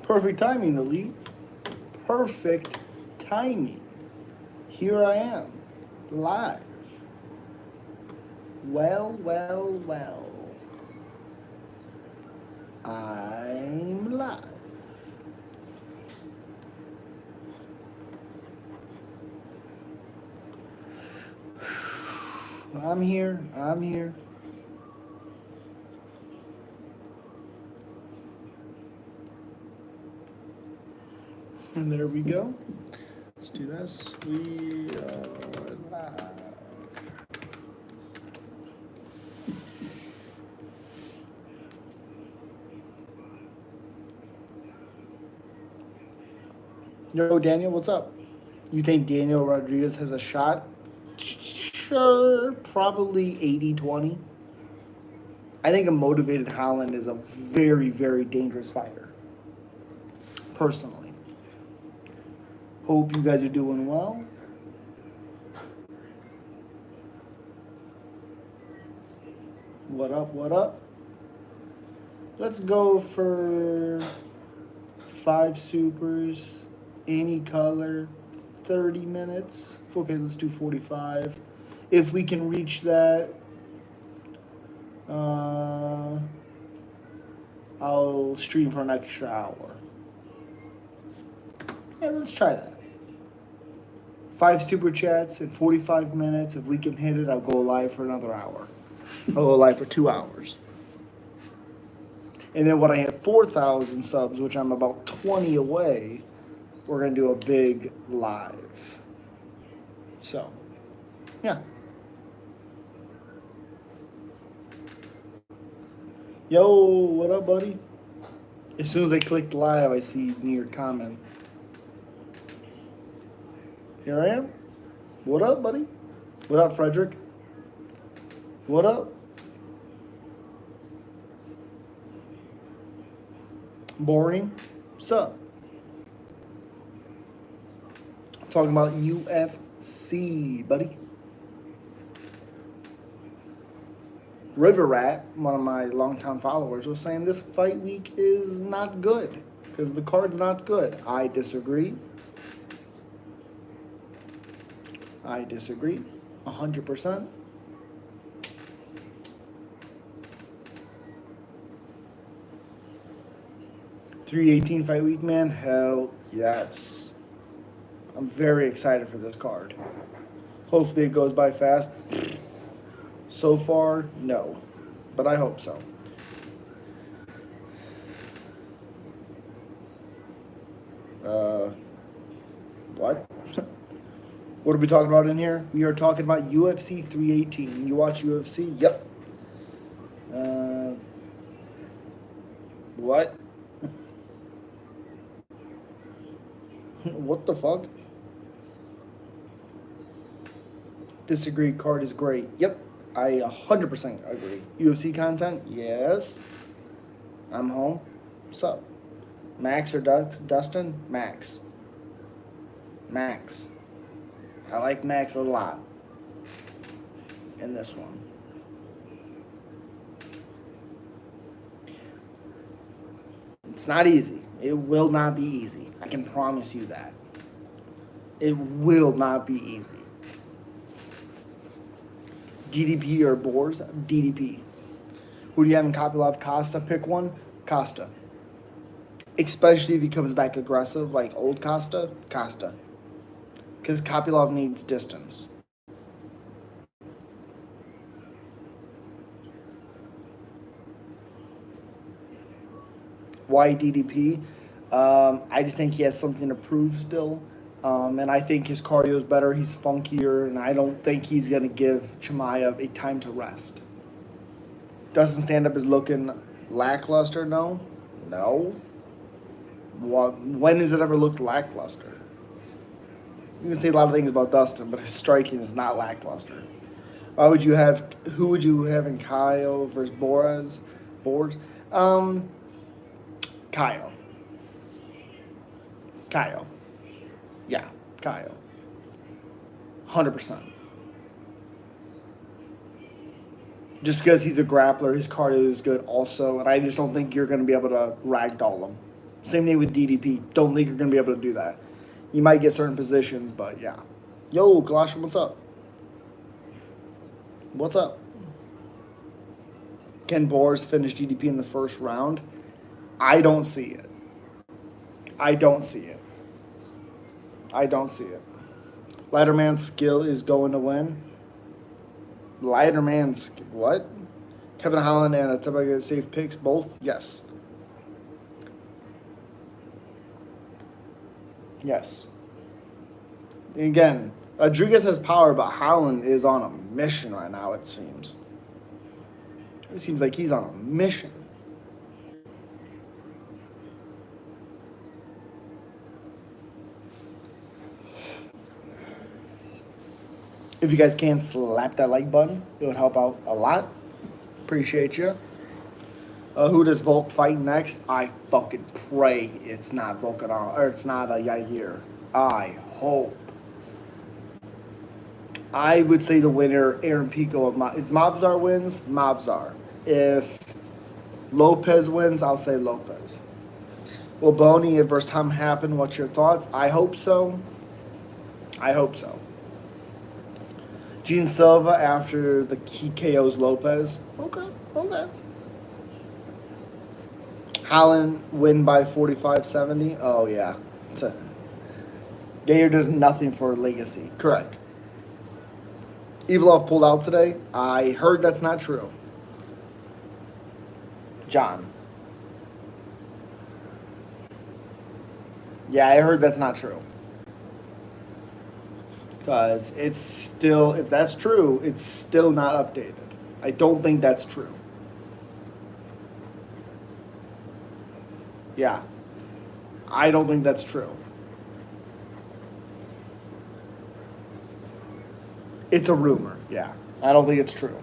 Perfect timing, Elite. Perfect timing. Here I am, live. Well. I'm live. I'm here. And there we go. Let's do this. We are live. Yo, Daniel, what's up? You think Daniel Rodriguez has a shot? Sure, probably 80-20. I think a motivated Holland is a very dangerous fighter. Personally. Hope you guys are doing well. What up? Let's go for 5 supers, any color, 30 minutes. Okay, let's do 45. If we can reach that, I'll stream for an extra hour. Yeah, let's try that. 5 super chats in 45 minutes. If we can hit it, I'll go live for another hour. I'll go live for 2 hours. And then when I hit 4,000 subs, which I'm about 20 away, we're going to do a big live. So, yeah. Yo, what up, buddy? As soon as I clicked live, I see your comment. Here I am. What up, buddy? What up, Frederick? What up? Boring? Sup? Talking about UFC, buddy. River Rat, one of my longtime followers, was saying this fight week is not good because the card's not good. I disagree. 100%. $318 fight week, man. Hell yes. I'm very excited for this card. Hopefully it goes by fast. So far, no. But I hope so. What? What are we talking about in here? We are talking about UFC 318. You watch UFC? Yep. What? What the fuck? Disagree, card is great. Yep. I 100% agree. UFC content? Yes. I'm home. What's up? Max or Dustin? Max. I like Max a lot in this one. It's not easy. It will not be easy. I can promise you that. It will not be easy. DDP or Boars? DDP. Who do you have in Kopylov? Costa? Pick one. Costa. Especially if he comes back aggressive like old Costa. Because Kopylov needs distance. Why DDP? I just think he has something to prove still. And I think his cardio is better. He's funkier. And I don't think he's going to give Chimaev a time to rest. Dustin stand-up is looking lackluster? No. When has it ever looked lackluster? You can say a lot of things about Dustin, but his striking is not lackluster. Who would you have in Kyle versus Boars? Kyle. Yeah, Kyle. 100%. Just because he's a grappler, his cardio is good also, and I just don't think you're going to be able to ragdoll him. Same thing with DDP. Don't think you're going to be able to do that. You might get certain positions, but yeah. Yo, Colossian, what's up? What's up? Can Boris finish DDP in the first round? I don't see it. I don't see it. I don't see it. Lighterman's skill is going to win. Lighterman's what? Kevin Holland and Ateba safe picks both? Yes. Yes. Again, Rodriguez has power, but Holland is on a mission right now, it seems. It seems like he's on a mission. If you guys can slap that like button, it would help out a lot. Appreciate you. Who does Volk fight next? I fucking pray it's not Volkanov, or it's not a Yair. I hope. I would say the winner, Aaron Pico. If Mavzar wins, Mavzar. If Lopez wins, I'll say Lopez. Will Boney versus Tom happen? What's your thoughts? I hope so. I hope so. Gene Silva after the key KOs Lopez. Okay. Holland win by 45-70. Oh, yeah. Gayer does nothing for legacy. Correct. Evilov pulled out today. I heard that's not true. John. Yeah, I heard that's not true. Because it's still, if that's true, it's still not updated. I don't think that's true. Yeah. I don't think that's true. It's a rumor, yeah. I don't think it's true.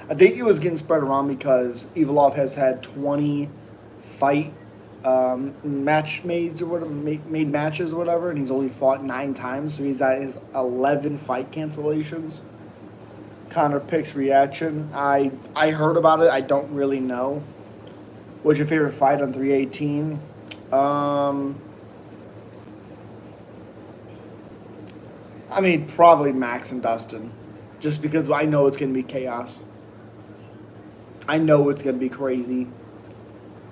I think it was getting spread around because Evilov has had 20 fight matches or whatever, made matches or whatever, and he's only fought 9 times, so he's at his 11 fight cancellations. Connor picks reaction. I heard about it. I don't really know. What's your favorite fight on 318? I mean, probably Max and Dustin. Just because I know it's going to be chaos. I know it's going to be crazy.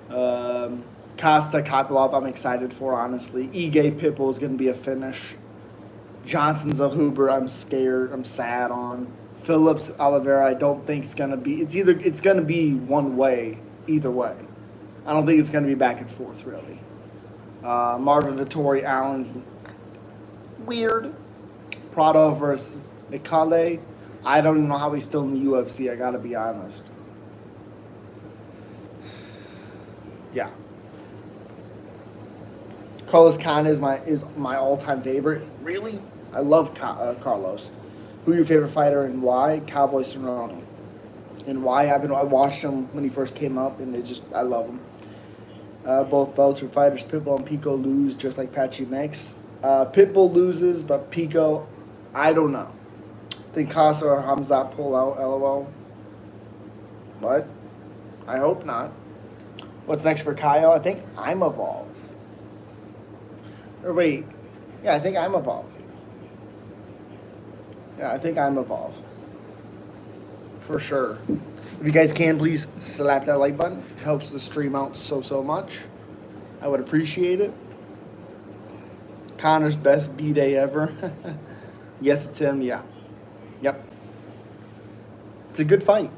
Costa Kopilov, I'm excited for, honestly. Ige Pitbull is going to be a finish. Johnson's a Huber, I'm scared. I'm sad on. Phillips Oliveira, I don't think it's going to be. It's going to be one way, either way. I don't think it's going to be back and forth, really. Marvin Vittori Allen's weird. Prado versus Nikale. I don't even know how he's still in the UFC, I got to be honest. Yeah. Carlos Khan is my all-time favorite. Really? I love Carlos. Who's your favorite fighter and why? Cowboy Cerrone. And why? I watched him when he first came up, and I love him. Both Bellator fighters, Pitbull and Pico, lose just like Patchy Mix. Pitbull loses, but Pico, I don't know. Think Casa or Hamzat pull out, LOL. What? I hope not. What's next for Kyle? I think I'm Evolve. Or wait. Yeah, I think I'm Evolve. For sure. If you guys can, please slap that like button. It helps the stream out so much. I would appreciate it. Connor's best B-Day ever. Yes, it's him. Yeah. Yep. It's a good fight.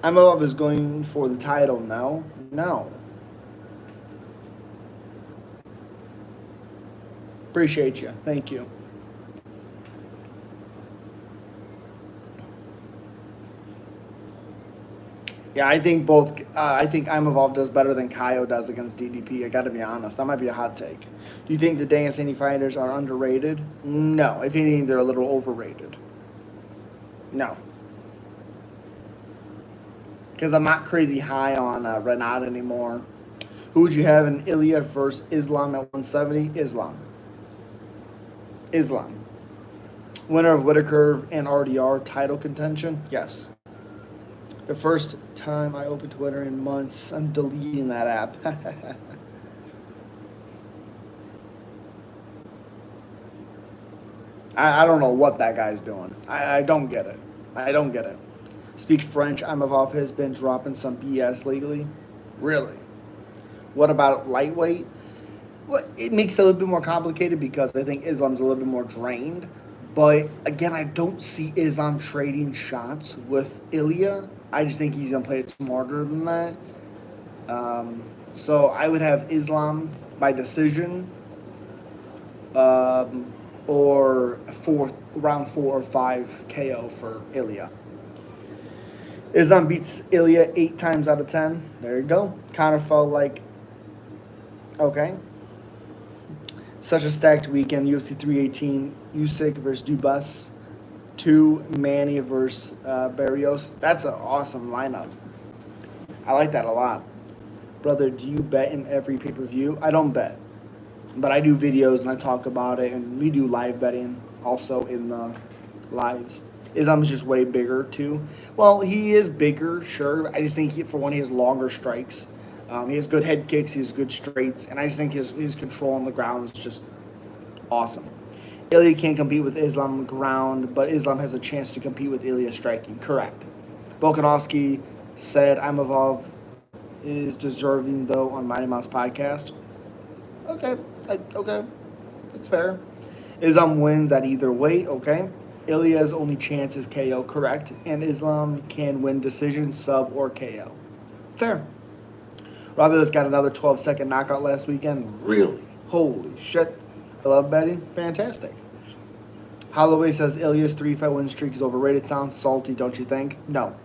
Imavov is going for the title now. No. Appreciate you. Thank you. Yeah, I think both. I think Imavov does better than Kaio does against DDP. I got to be honest. That might be a hot take. Do you think the Daniel Haney fighters are underrated? No. If anything, they're a little overrated. No. Because I'm not crazy high on Renat anymore. Who would you have in Ilya versus Islam at 170? Islam. Winner of Whitaker and RDR title contention? Yes. The first time I opened Twitter in months, I'm deleting that app. I don't know what that guy's doing. I don't get it. I don't get it. Speak French. Imavov has been dropping some BS lately. Really? What about lightweight? Well, it makes it a little bit more complicated because I think Islam's a little bit more drained. But again, I don't see Islam trading shots with Ilya. I just think he's gonna play it smarter than that. So I would have Islam by decision, um, or fourth round 4 or 5 KO for Ilya. Islam beats Ilya 8 times out of 10. There you go. Kind of felt like okay. Such a stacked weekend. UFC 318, Usyk versus Dubas, 2 Manny versus Barrios. That's an awesome lineup. I like that a lot. Brother, do you bet in every pay per view? I don't bet, but I do videos and I talk about it, and we do live betting also in the lives. Islam's just way bigger too. Well, he is bigger, sure. I just think for one, he has longer strikes. He has good head kicks. He has good straights, and I just think his control on the ground is just awesome. Ilya can't compete with Islam on the ground, but Islam has a chance to compete with Ilya striking. Correct. Volkanovski said Imavov is deserving though on Mighty Mouse podcast. Okay, okay, that's fair. Islam wins at either way. Okay. Ilya's only chance is KO. Correct. And Islam can win decision, sub, or KO. Fair. Robbie got another 12-second knockout last weekend. Really? Holy shit. I love betting. Fantastic. Holloway says Ilya's 3-fight win streak is overrated. Sounds salty, don't you think? No.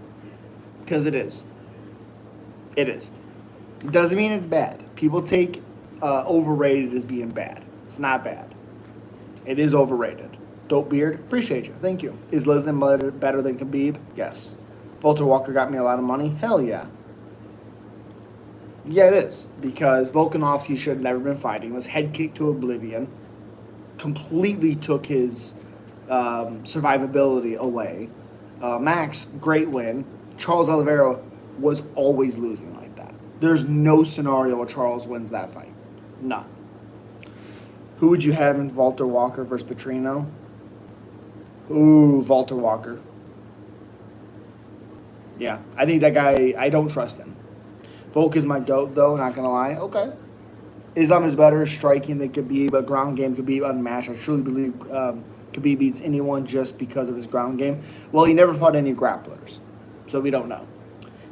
Because it is. It is. It doesn't mean it's bad. People take overrated as being bad. It's not bad. It is overrated. Dope Beard, appreciate you. Thank you. Is Lisman better than Khabib? Yes. Walter Walker got me a lot of money? Hell yeah. Yeah, it is. Because Volkanovski should have never been fighting. Was head kicked to oblivion. Completely took his survivability away. Max, great win. Charles Oliveira was always losing like that. There's no scenario where Charles wins that fight. None. Who would you have in Walter Walker versus Petrino? Ooh, Walter Walker. Yeah, I think that guy, I don't trust him. Volk is my GOAT, though, not going to lie. Okay. Islam is better striking than Khabib, but ground game Khabib unmatched. I truly believe Khabib beats anyone just because of his ground game. Well, he never fought any grapplers, so we don't know.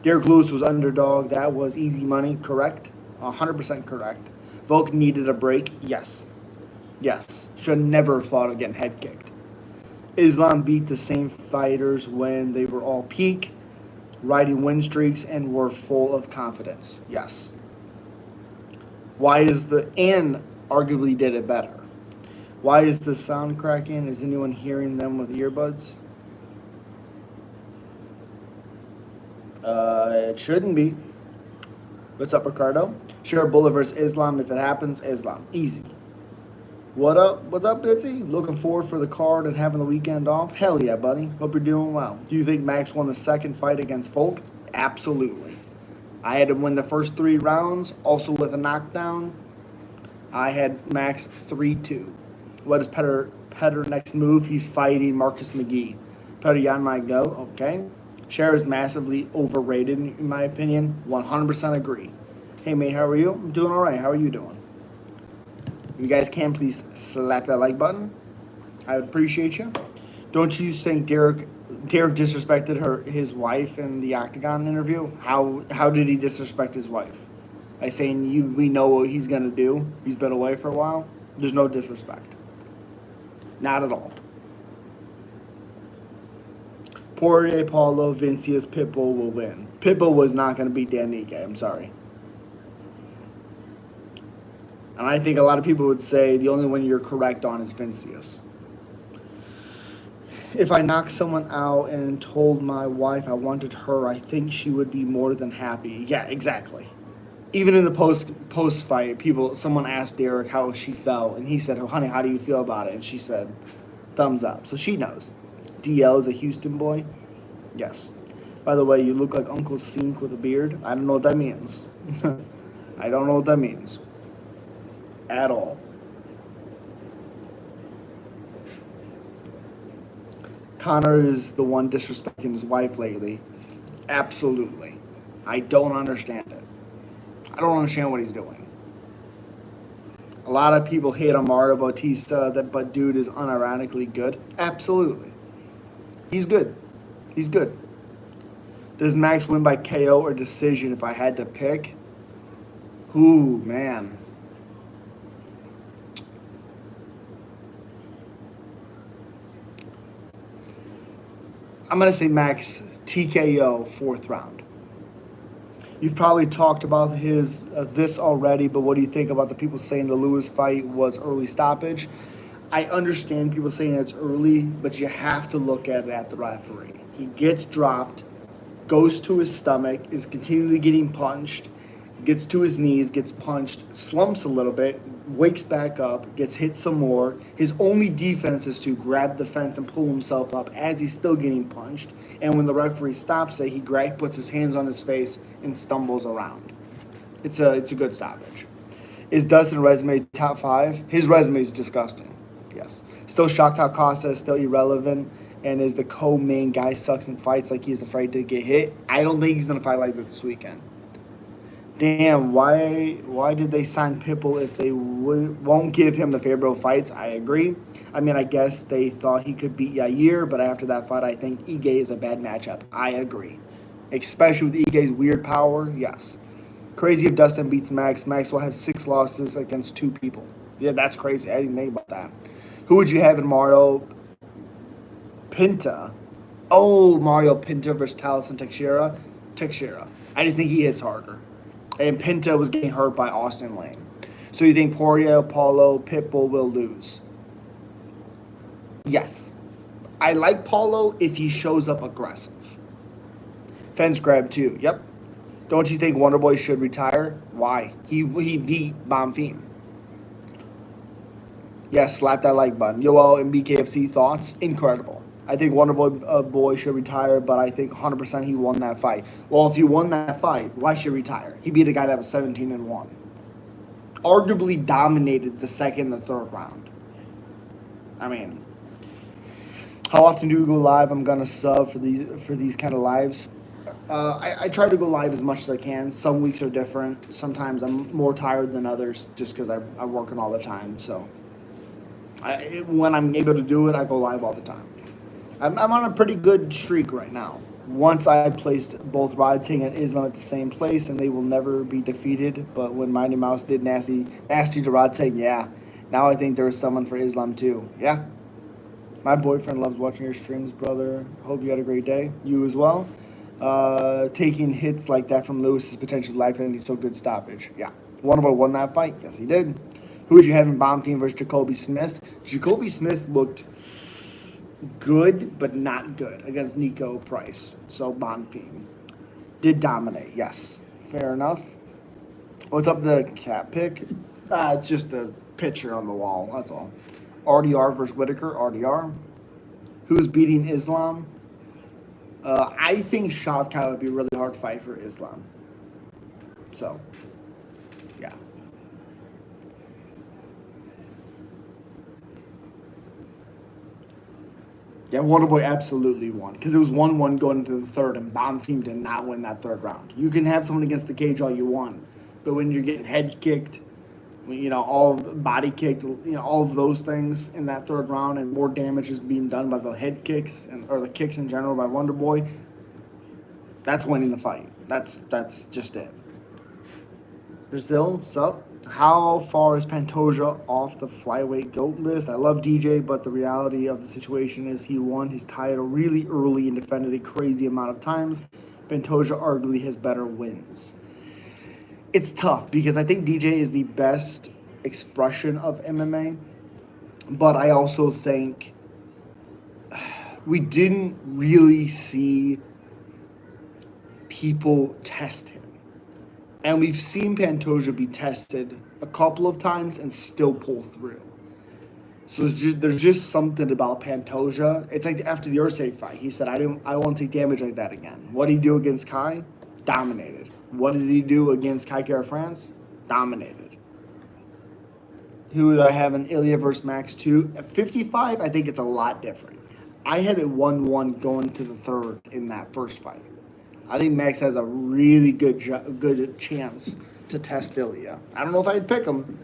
Derek Lewis was underdog. That was easy money, correct? 100% correct. Volk needed a break, yes. Yes. Should never fought getting head kicked. Islam beat the same fighters when they were all peak, riding win streaks, and were full of confidence. Yes. And arguably did it better. Why is the sound cracking? Is anyone hearing them with earbuds? It shouldn't be. What's up, Ricardo? Share Bullet versus Islam. If it happens, Islam. Easy. What up? What's up, Bitsy? Looking forward for the card and having the weekend off? Hell yeah, buddy. Hope you're doing well. Do you think Max won the second fight against Volk? Absolutely. I had him win the first 3 rounds, also with a knockdown. I had Max 3-2. What is Petter next move? He's fighting Marcus McGee. Petter Yan might go. Okay. Cher is massively overrated, in my opinion. 100% agree. Hey, mate, how are you? I'm doing all right. How are you doing? You guys can please slap that like button. I would appreciate you. Don't you think Derek disrespected his wife in the Octagon interview? How did he disrespect his wife? By saying we know what he's gonna do. He's been away for a while. There's no disrespect. Not at all. Poirier, Paulo, Vincius, Pitbull will win. Pitbull was not gonna beat Dan Ige. I'm sorry. And I think a lot of people would say the only one you're correct on is Vincius. If I knocked someone out and told my wife I wanted her, I think she would be more than happy. Yeah, exactly. Even in the post fight, someone asked Derek how she felt, and he said, "Oh, honey, how do you feel about it?" And she said, "Thumbs up." So she knows. DL is a Houston boy. Yes. By the way, you look like Uncle Sink with a beard. I don't know what that means. I don't know what that means. At all. Connor is the one disrespecting his wife lately. Absolutely. I don't understand it. I don't understand what he's doing. A lot of people hate on Mario Bautista, but dude is unironically good. Absolutely. He's good. He's good. Does Max win by KO or decision if I had to pick? Ooh, man. I'm going to say Max TKO 4th round. You've probably talked about his this already, but what do you think about the people saying the Lewis fight was early stoppage? I understand people saying it's early, but you have to look at it at the referee. He gets dropped, goes to his stomach, is continually getting punched, gets to his knees, gets punched, slumps a little bit, wakes back up, gets hit some more. His only defense is to grab the fence and pull himself up as he's still getting punched. And when the referee stops it, he puts his hands on his face and stumbles around. It's a good stoppage. Is Dustin resume top 5? His resume is disgusting. Yes. Still shocked how Costa is still irrelevant and is the co-main guy sucks in fights like he's afraid to get hit. I don't think he's going to fight like this weekend. Damn, why did they sign Pitbull if they won't give him the favorable fights? I agree. I mean, I guess they thought he could beat Yair, but after that fight, I think Ige is a bad matchup. I agree. Especially with Ige's weird power, yes. Crazy if Dustin beats Max. Max will have 6 losses against 2 people. Yeah, that's crazy. I didn't think about that. Who would you have in Mario Pinta? Oh, Mario Pinta versus Taliesin Teixeira. Teixeira. I just think he hits harder. And Pinta was getting hurt by Austin Lane. So you think Poirier, Paulo, Pitbull will lose? Yes. I like Paulo if he shows up aggressive. Fence grab too. Yep. Don't you think Wonderboy should retire? Why? He beat Bonfim. Yes, slap that like button. Yoel and BKFC thoughts? Incredible. I think Wonderboy boy should retire, but I think 100% he won that fight. Well, if he won that fight, why should he retire? He beat a guy that was 17-1. Arguably dominated the 2nd and 3rd round. I mean, how often do you go live? I'm gonna sub for these kind of lives. I try to go live as much as I can. Some weeks are different. Sometimes I'm more tired than others just because I'm working all the time. So when I'm able to do it, I go live all the time. I'm on a pretty good streak right now. Once I placed both Rod Ting and Islam at the same place, and they will never be defeated. But when Mighty Mouse did nasty to Rod Ting, yeah. Now I think there is someone for Islam too. Yeah. My boyfriend loves watching your streams, brother. Hope you had a great day. You as well. Taking hits like that from Lewis is potentially life-ending, so good stoppage. Yeah. Wonderboy won that fight. Yes, he did. Who would you have in Bonfim versus Jacoby Smith? Jacoby Smith looked good, but not good against Nico Price. So Bonfim did dominate. Yes, fair enough. What's up the cat pick? Just a picture on the wall. That's all. RDR versus Whitaker. RDR. Who's beating Islam? I think Shavkat would be a really hard fight for Islam. So, yeah. Yeah, Wonderboy absolutely won because it was 1-1 going into the 3rd, and Bonfim did not win that 3rd round. You can have someone against the cage all you want, but when you're getting head kicked, all of the body kicked, all of those things in that 3rd round, and more damage is being done by the head kicks or the kicks in general by Wonderboy, that's winning the fight. That's just it. Brazil, what's up? How far is Pantoja off the flyweight GOAT list? I love DJ, but the reality of the situation is he won his title really early and defended a crazy amount of times. Pantoja arguably has better wins. It's tough because I think DJ is the best expression of MMA, but I also think we didn't really see people test him. And we've seen Pantoja be tested a couple of times and still pull through. So there's just something about Pantoja. It's like after the Ursay fight, he said, I don't want to take damage like that again." What did he do against Kai? Dominated. What did he do against Kai Kara France? Dominated. Who would I have in Ilya versus Max 2? At 55, I think it's a lot different. I had it 1-1 going to the third in that first fight. I think Max has a really good chance to test Ilya. I don't know if I'd pick him,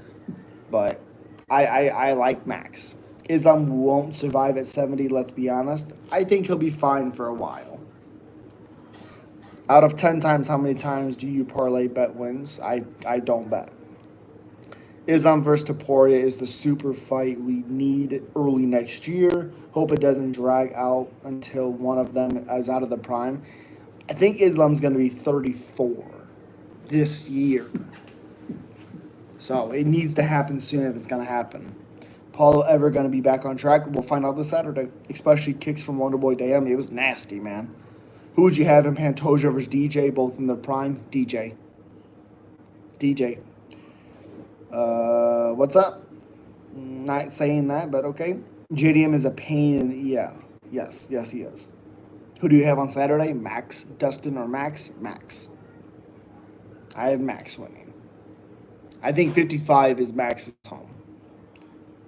but I like Max. Islam won't survive at 70, let's be honest. I think he'll be fine for a while. Out of 10 times, how many times do you parlay bet wins? I don't bet. Islam versus Taporia is the super fight we need early next year. Hope it doesn't drag out until one of them is out of the prime. I think Islam's going to be 34 this year. So it needs to happen soon if it's going to happen. Paulo ever going to be back on track? We'll find out this Saturday. Especially kicks from Wonderboy Damn. It was nasty, man. Who would you have in Pantoja versus DJ, both in their prime? DJ. DJ. What's up? Not saying that, but okay. JDM is a pain. Yeah. Yes, he is. Who do you have on Saturday? Max, Dustin, or Max? Max. I have Max winning. I think 55 is Max's home.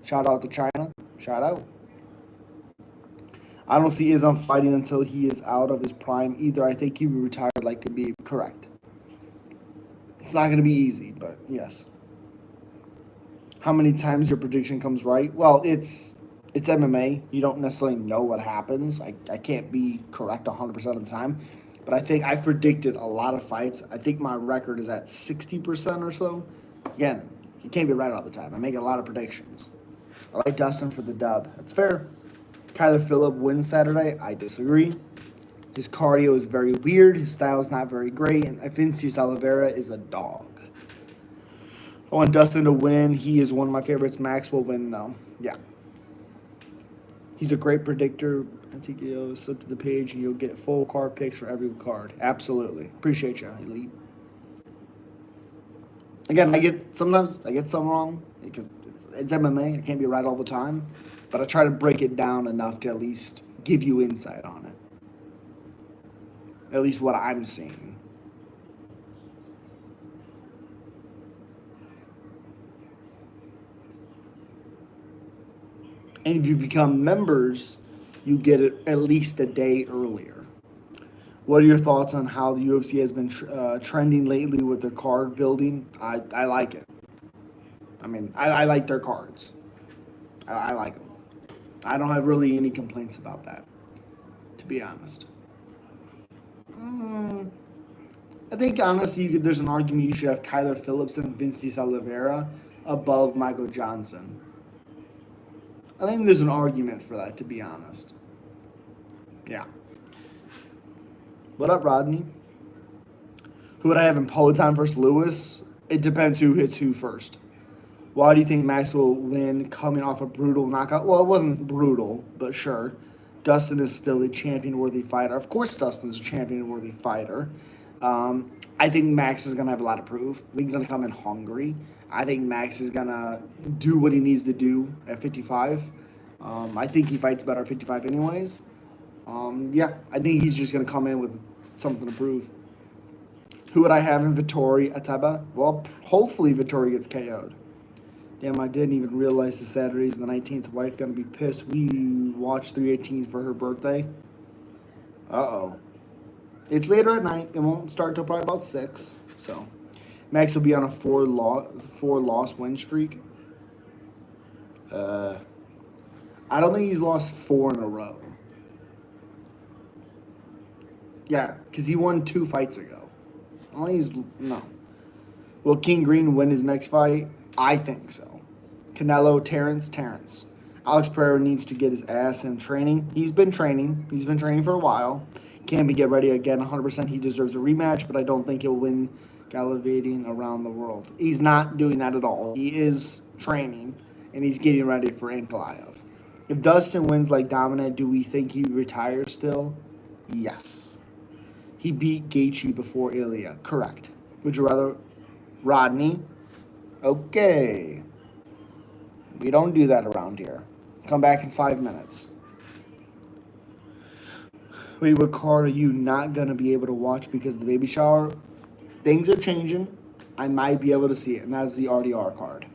Shout out to China. Shout out. I don't see Islam fighting until he is out of his prime either. I think he will retire like Khabib. Correct. It's not going to be easy, but yes. How many times your prediction comes right? Well, it's MMA. You don't necessarily know what happens. I can't be correct 100% of the time. But I think I've predicted a lot of fights. I think my record is at 60% or so. Again, you can't be right all the time. I make a lot of predictions. I like Dustin for the dub. That's fair. Kyler Phillip wins Saturday. I disagree. His cardio is very weird. His style is not very great. And Vinci Oliveira is a dog. I want Dustin to win. He is one of my favorites. Max will win, though. Yeah. He's a great predictor. I think you'll slip to the page and you'll get full card picks for every card. Absolutely. Appreciate you, Elite. Again, sometimes I get some wrong because it's MMA. I can't be right all the time. But I try to break it down enough to at least give you insight on it. At least what I'm seeing. And if you become members, you get it at least a day earlier. What are your thoughts on how the UFC has been trending lately with their card building? I like it. I mean, I like their cards. I like them. I don't have really any complaints about that, to be honest. I think, honestly, there's an argument you should have Kyler Phillips and Vinci Oliveira above Michael Johnson. I think there's an argument for that, to be honest. Yeah. What up, Rodney? Who would I have in Peloton versus Lewis? It depends who hits who first. Why do you think Max will win coming off a brutal knockout? Well, it wasn't brutal, but sure. Dustin is still a champion-worthy fighter. Of course Dustin's a champion-worthy fighter. I think Max is going to have a lot of proof. I think he's going to come in hungry. I think Max is going to do what he needs to do at 55. I think he fights better at 55 anyways. Yeah, I think he's just going to come in with something to prove. Who would I have in Vittori Ateba? Well, hopefully Vittori gets KO'd. Damn, I didn't even realize the Saturday's the 19th. Wife going to be pissed. We watched 318 for her birthday. Uh-oh. It's later at night. It won't start till probably about 6. So, Max will be on a four-loss win streak. I don't think he's lost 4 in a row. Yeah, because he won 2 fights ago. No. Will King Green win his next fight? I think so. Canelo, Terrence. Alex Pereira needs to get his ass in training. He's been training. He's been training for a while. Can't be get ready again 100%. He deserves a rematch, but I don't think he'll win gallivanting around the world. He's not doing that at all. He is training, and he's getting ready for Ankalaev. If Dustin wins like dominant, do we think he retires still? Yes. He beat Gaethje before Ilya. Correct. Would you rather Rodney? Okay. We don't do that around here. Come back in 5 minutes. Wait, what card are you not going to be able to watch because of the baby shower? Things are changing. I might be able to see it, and that is the RDR card.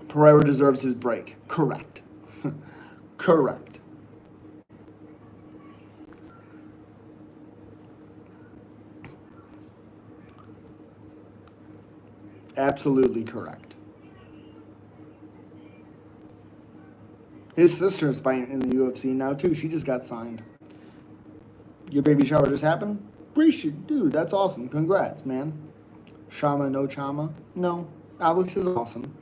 Pereira deserves his break. Correct. Correct. Absolutely correct. His sister is fighting in the UFC now, too. She just got signed. Your baby shower just happened? Appreciate, dude, that's awesome. Congrats, man. Shama, no Chama? No. Alex is awesome.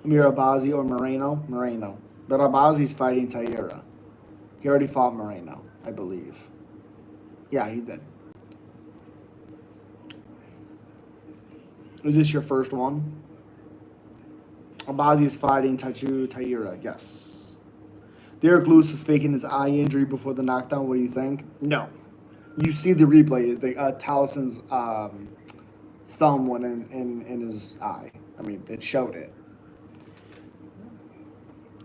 Amir Abazi or Moreno? Moreno. But Abazi's fighting Taira. He already fought Moreno, I believe. Yeah, he did. Is this your first one? Abazi is fighting Tachu Taira, yes. Derek Lewis was faking his eye injury before the knockdown. What do you think? No. You see the replay. Taliesin's thumb went in his eye. I mean, it showed it.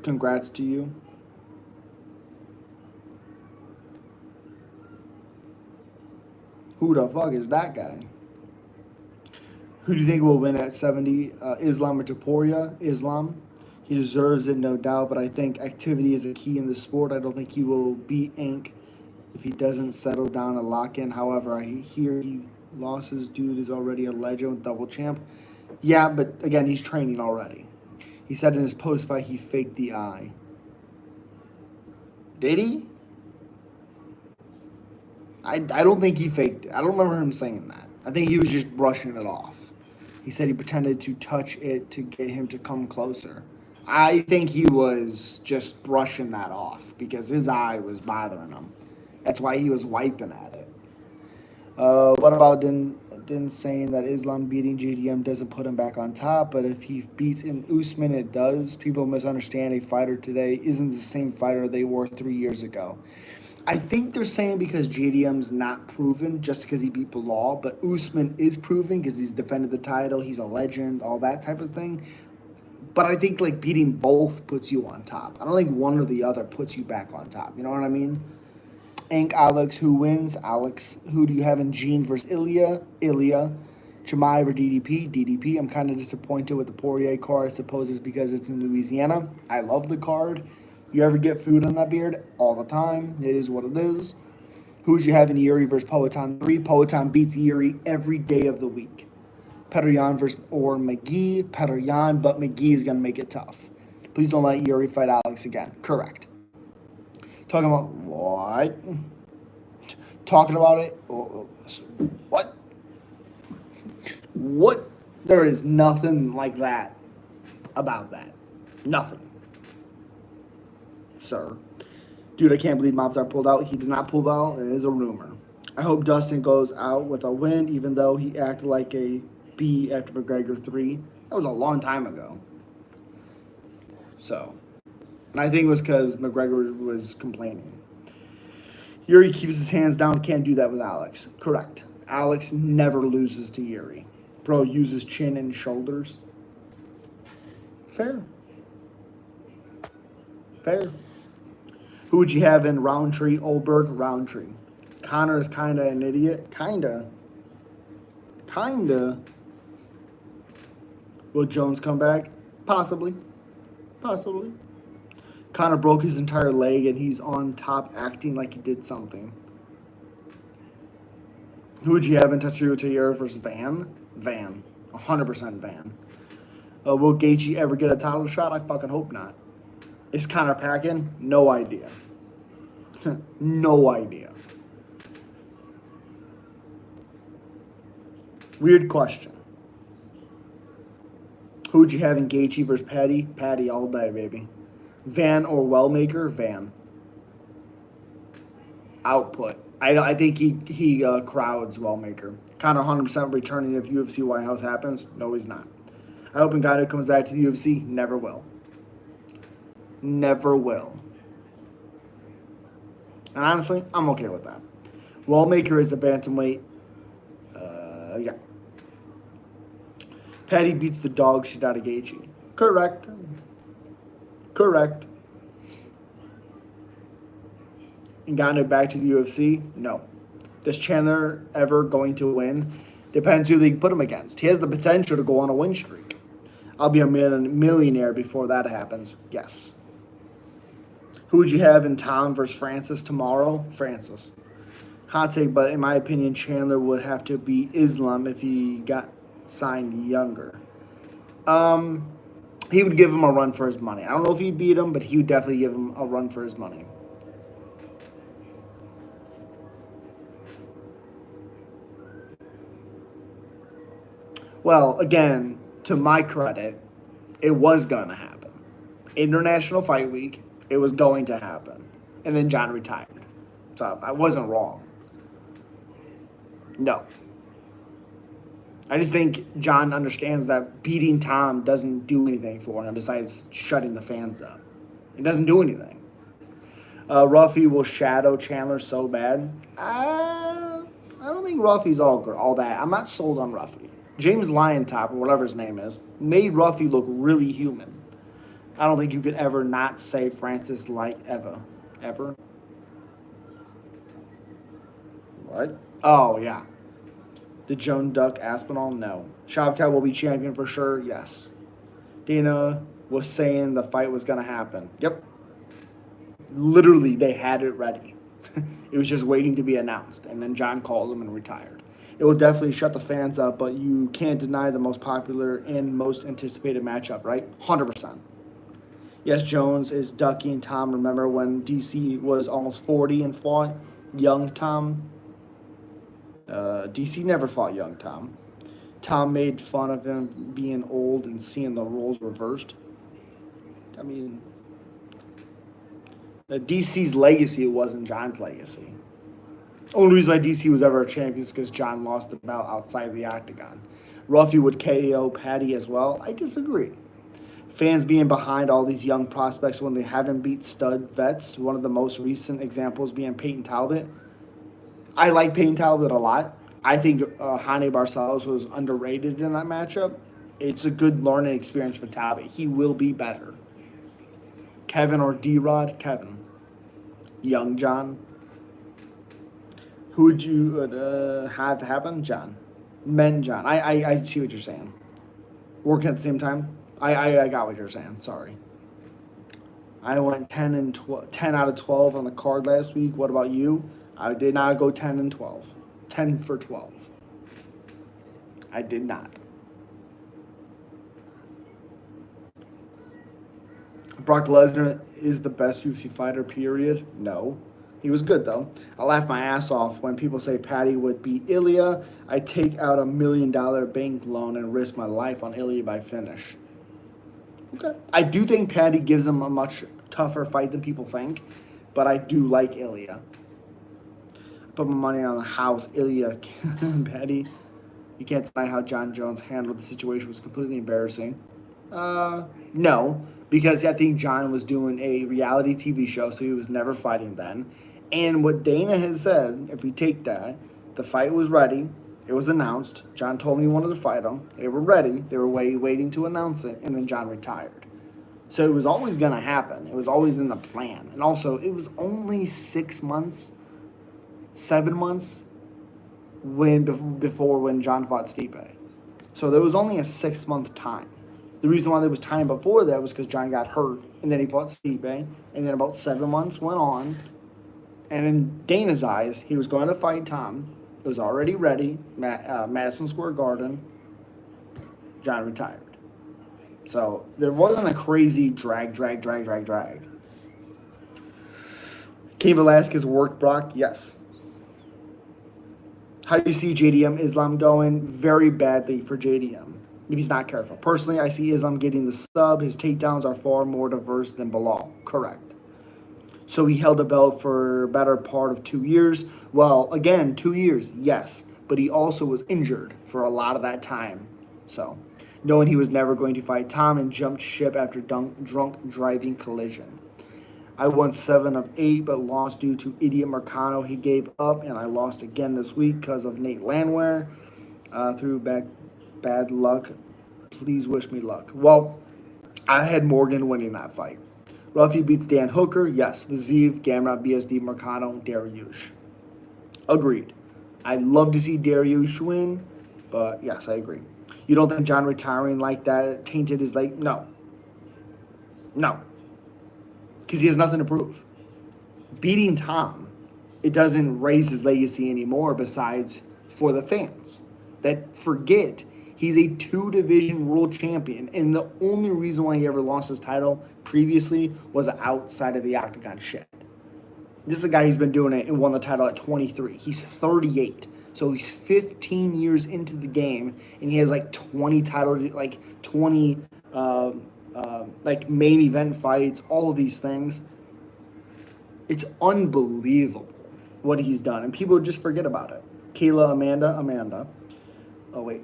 Congrats to you. Who the fuck is that guy? Who do you think will win at 70? Islam or Topuria? Islam. He deserves it, no doubt, but I think activity is a key in the sport. I don't think he will beat Inc. if he doesn't settle down and lock in. However, I hear he lost his dude is already a legend, double champ. Yeah, but again, he's training already. He said in his post-fight he faked the eye. Did he? I don't think he faked it. I don't remember him saying that. I think he was just brushing it off. He said he pretended to touch it to get him to come closer. I think he was just brushing that off because his eye was bothering him. That's why he was wiping at it. What about Din saying that Islam beating JDM doesn't put him back on top, but if he beats in Usman, it does? People misunderstand a fighter today isn't the same fighter they were 3 years ago. I think they're saying because JDM's not proven just because he beat Bilal, but Usman is proven because he's defended the title, he's a legend, all that type of thing. But I think like beating both puts you on top. I don't think one or the other puts you back on top. You know what I mean? Ink Alex, who wins? Alex. Who do you have in Gene versus Ilya? Ilya. Chimaev or DDP? DDP. I'm kind of disappointed with the Poirier card. I suppose it's because it's in Louisiana. I love the card. You ever get food on that beard? All the time. It is what it is. Who would you have in Yuri versus Poatan 3? Poatan beats Yuri every day of the week. Petr versus or McGee. Petr but McGee is going to make it tough. Please don't let Yuri fight Alex again. Correct. Talking about what? Talking about it? What? What? There is nothing like that about that. Nothing. Sir. Dude, I can't believe Mobstar pulled out. He did not pull out. It is a rumor. I hope Dustin goes out with a win, even though he acted like a B after McGregor 3. That was a long time ago. So, and I think it was because McGregor was complaining. Yuri keeps his hands down. Can't do that with Alex. Correct. Alex never loses to Yuri. Bro uses chin and shoulders. Fair. Fair. Who would you have in Roundtree, Oldberg, Roundtree? Connor is kind of an idiot. Kinda. Will Jones come back? Possibly. Connor broke his entire leg and he's on top acting like he did something. Who would you have in Tatsuro Taira versus Van? Van. 100% Van. Will Gaethje ever get a title shot? I fucking hope not. Is Connor packing? No idea. No idea. Weird question. Who would you have in Gaethje versus Patty? Patty all day, baby. Van or Wellmaker? Van. Output. I think he crowds Wellmaker. Connor 100% returning if UFC White House happens. No, he's not. I hope Ngannou comes back to the UFC. Never will. Never will. And honestly, I'm okay with that. Wellmaker is a bantamweight. Yeah. Patty beats the dog shit out of Gaethje. Correct. Correct. And gotten it back to the UFC? No. Is Chandler ever going to win? Depends who they put him against. He has the potential to go on a win streak. I'll be a millionaire before that happens. Yes. Who would you have in Tom versus Francis tomorrow? Francis. Hot take, but in my opinion, Chandler would have to beat Islam if he got signed younger. He would give him a run for his money. I don't know if he'd beat him, but he would definitely give him a run for his money. Well, again, to my credit, it was going to happen. International Fight Week, it was going to happen. And then Jon retired. So I wasn't wrong. No. I just think Jon understands that beating Tom doesn't do anything for him besides shutting the fans up. It doesn't do anything. Ruffy will shadow Chandler so bad. I don't think Ruffy's all that. I'm not sold on Ruffy. James Lyontop, or whatever his name is, made Ruffy look really human. I don't think you could ever not say Francis like ever. Ever? What? Oh, yeah. Did Joan duck Aspinall? No. Shavkat will be champion for sure? Yes. Dana was saying the fight was going to happen. Yep. Literally, they had it ready. It was just waiting to be announced, and then Jon called him and retired. It will definitely shut the fans up, but you can't deny the most popular and most anticipated matchup, right? 100%. Yes, Jones is ducking Tom. Remember when DC was almost 40 and fought young Tom? DC never fought young Tom. Tom made fun of him being old and seeing the roles reversed. I mean, DC's legacy wasn't Jon's legacy. Only reason why DC was ever a champion is because Jon lost the belt outside the octagon. Ruffy would KO Paddy as well. I disagree. Fans being behind all these young prospects when they haven't beat stud vets, one of the most recent examples being Peyton Talbot. I like Peyton Talbot a lot. I think Hane Barcelos was underrated in that matchup. It's a good learning experience for Talbot. He will be better. Kevin or D-Rod? Kevin. Young Jon. Who would you have happen? Jon. Men Jon. I see what you're saying. Working at the same time? I got what you're saying. Sorry. I went 10 out of 12 on the card last week. What about you? I did not go 10 and 12. 10 for 12. I did not. Brock Lesnar is the best UFC fighter, period. No. He was good, though. I laugh my ass off when people say Paddy would beat Ilya. I take out $1 million bank loan and risk my life on Ilya by finish. Okay. I do think Paddy gives him a much tougher fight than people think, but I do like Ilya. Put my money on the house, Ilya. Paddy. You can't deny how Jon Jones handled the situation. It was completely embarrassing. No, because I think Jon was doing a reality TV show, so he was never fighting then. And what Dana has said, if we take that, the fight was ready. It was announced. Jon told me he wanted to fight him. They were ready. They were waiting to announce it, and then Jon retired. So it was always going to happen. It was always in the plan. And also, it was only 6 months, 7 months before when Jon fought Stipe. So there was only a 6-month time. The reason why there was time before that was because Jon got hurt, and then he fought Stipe, and then about 7 months went on, and in Dana's eyes, he was going to fight Tom. It was already ready, Madison Square Garden. Jon retired. So there wasn't a crazy drag. Cain Velasquez worked Brock? Yes. How do you see JDM Islam going? Very badly for JDM, if he's not careful. Personally, I see Islam getting the sub. His takedowns are far more diverse than Bilal. Correct. So he held the belt for a better part of 2 years. Well, again, 2 years, yes. But he also was injured for a lot of that time. So, knowing he was never going to fight Tom and jumped ship after drunk driving collision. I won 7 of 8, but lost due to idiot Mercado. He gave up, and I lost again this week because of Nate Landwehr. Through bad luck. Please wish me luck. Well, I had Morgan winning that fight. Ruffy beats Dan Hooker. Yes. Vazeev, Gamrot, BSD, Mercado, Dariush. Agreed. I'd love to see Dariush win, but yes, I agree. You don't think John retiring like that tainted his leg? No. No. Because he has nothing to prove. Beating Tom, it doesn't raise his legacy anymore besides for the fans that forget he's a 2 division world champion, and the only reason why he ever lost his title previously was outside of the octagon shit. This is a guy who's been doing it and won the title at 23. He's 38. So he's 15 years into the game, and he has like 20 title, like 20 like main event fights, all of these things. It's unbelievable what he's done, and people just forget about it. Kayla, Amanda. Oh wait,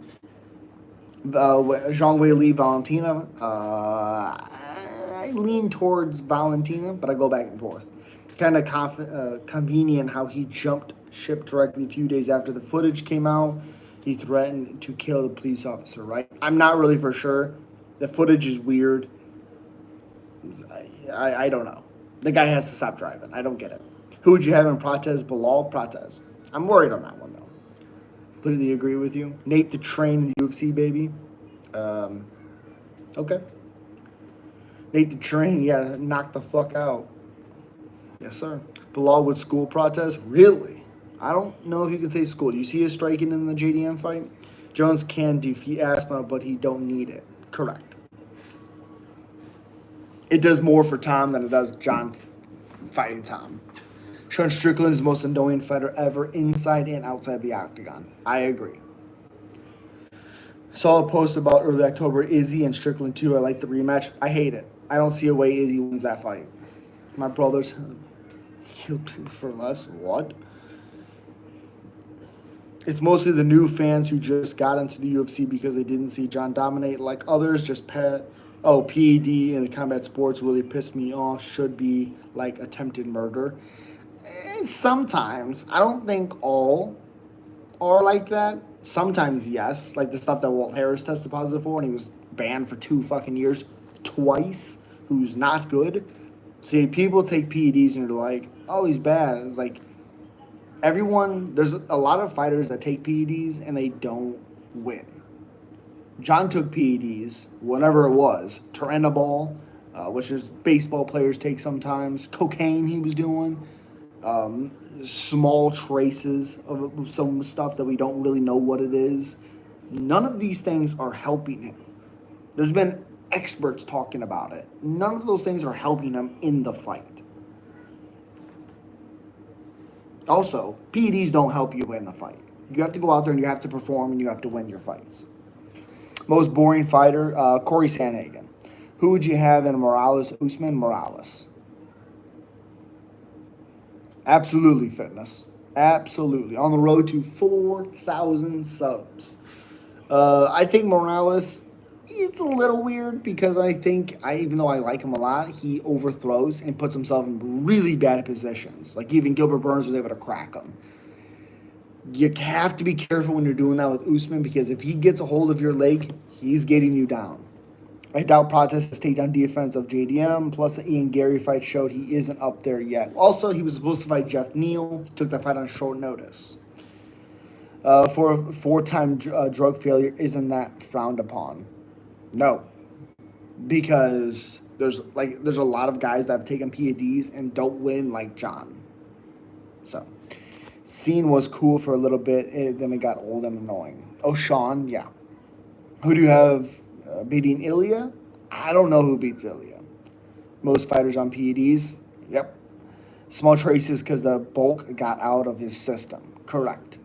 Zhang Wei Li, Valentina. I lean towards Valentina, but I go back and forth. Kind of convenient how he jumped ship directly a few days after the footage came out. He threatened to kill the police officer, right? I'm not really for sure. The footage is weird. I don't know. The guy has to stop driving. I don't get it. Who would you have in Prates, Bilal? Prates. I'm worried on that one, though. Completely agree with you. Nate the Train in the UFC, baby. Okay. Nate the Train, yeah, knock the fuck out. Yes, sir. Bilal would school Prates? Really? I don't know if you can say school. You see his striking in the JDM fight? Jones can defeat Aspinall, but he don't need it. Correct. It does more for Tom than it does John fighting Tom. Sean Strickland is the most annoying fighter ever inside and outside the octagon. I agree. Saw a post about early October Izzy and Strickland too. I like the rematch. I hate it. I don't see a way Izzy wins that fight. My brothers killed people for less. What? It's mostly the new fans who just got into the UFC because they didn't see John dominate like others. PED in the combat sports really pissed me off. Should be like attempted murder. Sometimes. I don't think all are like that. Sometimes, yes. Like the stuff that Walt Harris tested positive for, and he was banned for 2 fucking years twice, who's not good. See, people take PEDs and they're like, oh, he's bad. It's like, there's a lot of fighters that take PEDs and they don't win. John took PEDs, whatever it was, Turinabol, which is baseball players take sometimes, cocaine he was doing, small traces of some stuff that we don't really know what it is. None of these things are helping him. There's been experts talking about it. None of those things are helping him in the fight. Also, PEDs don't help you win the fight. You have to go out there and you have to perform and you have to win your fights. Most boring fighter, Corey Sandhagen. Who would you have in Morales, Usman? Morales. Absolutely fitness. Absolutely. On the road to 4,000 subs. I think Morales, it's a little weird because I think, even though I like him a lot, he overthrows and puts himself in really bad positions. Like even Gilbert Burns was able to crack him. You have to be careful when you're doing that with Usman because if he gets a hold of your leg, he's getting you down. I doubt Protest's takedown defense of JDM, plus the Ian Gary fight showed he isn't up there yet. Also, he was supposed to fight Jeff Neal. He took that fight on short notice. For a 4-time drug failure, isn't that frowned upon? No. Because there's a lot of guys that have taken PEDs and don't win like John. So, scene was cool for a little bit, then it got old and annoying. Oh, Sean, yeah. Who do you have beating Ilya? I don't know who beats Ilya. Most fighters on PEDs? Yep. Small traces because the bulk got out of his system. Correct.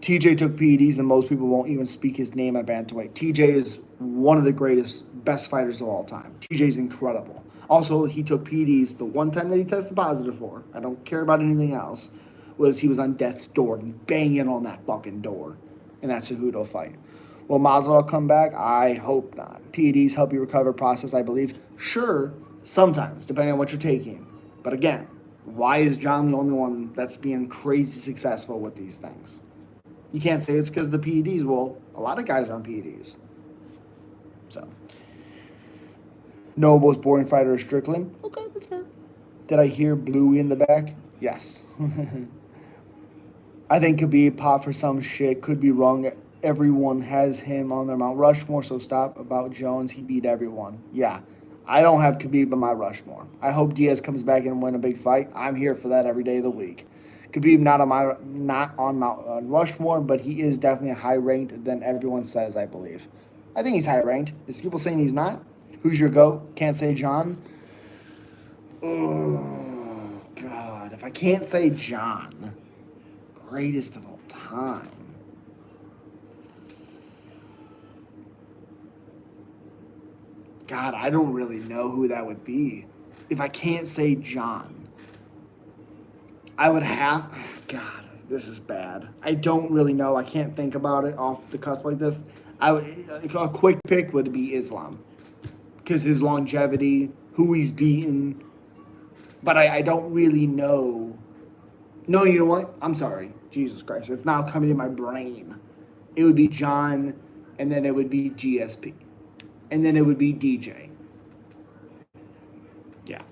TJ took PEDs and most people won't even speak his name at bantamweight. TJ is one of the best fighters of all time. TJ's incredible. Also, he took PEDs the one time that he tested positive for. I don't care about anything else. He was on death's door and banging on that fucking door. And that's a Cejudo fight. Will Masvidal come back? I hope not. PEDs help you recover process, I believe. Sure, sometimes, depending on what you're taking. But again, why is John the only one that's being crazy successful with these things? You can't say it's because of the PEDs. Well, a lot of guys are on PEDs. So, No most boring fighter is Strickland. Okay, that's fair. Did I hear Bluey in the back? Yes. I think Khabib popped for some shit. Could be wrong. Everyone has him on their Mount Rushmore, so stop about Jones. He beat everyone. Yeah. I don't have Khabib on my Rushmore. I hope Diaz comes back and win a big fight. I'm here for that every day of the week. Khabib not on Mount Rushmore, but he is definitely high ranked than everyone says. I believe. I think he's high ranked. Is people saying he's not? Who's your goat? Can't say Jon. Oh God! If I can't say Jon, greatest of all time. God, I don't really know who that would be. If I can't say Jon, I would have. God, this is bad. I don't really know. I can't think about it off the cusp like this. A quick pick would be Islam because his longevity, who he's beaten. But I don't really know. No, you know what? I'm sorry. Jesus Christ. It's now coming in my brain. It would be Jon, and then it would be GSP. And then it would be DJ. Yeah.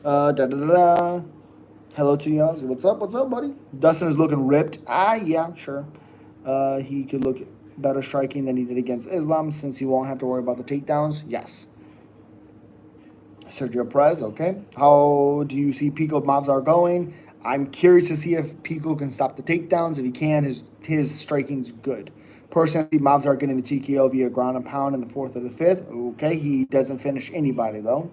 Da da da da. Hello to y'all. What's up? What's up, buddy? Dustin is looking ripped. Yeah, sure. He could look better striking than he did against Islam since he won't have to worry about the takedowns. Yes. Sergio Perez, okay. How do you see Pico Mavzar going? I'm curious to see if Pico can stop the takedowns. If he can, his striking's good. Personally, Mavzar getting the TKO via ground and pound in the fourth or the fifth. Okay, he doesn't finish anybody, though.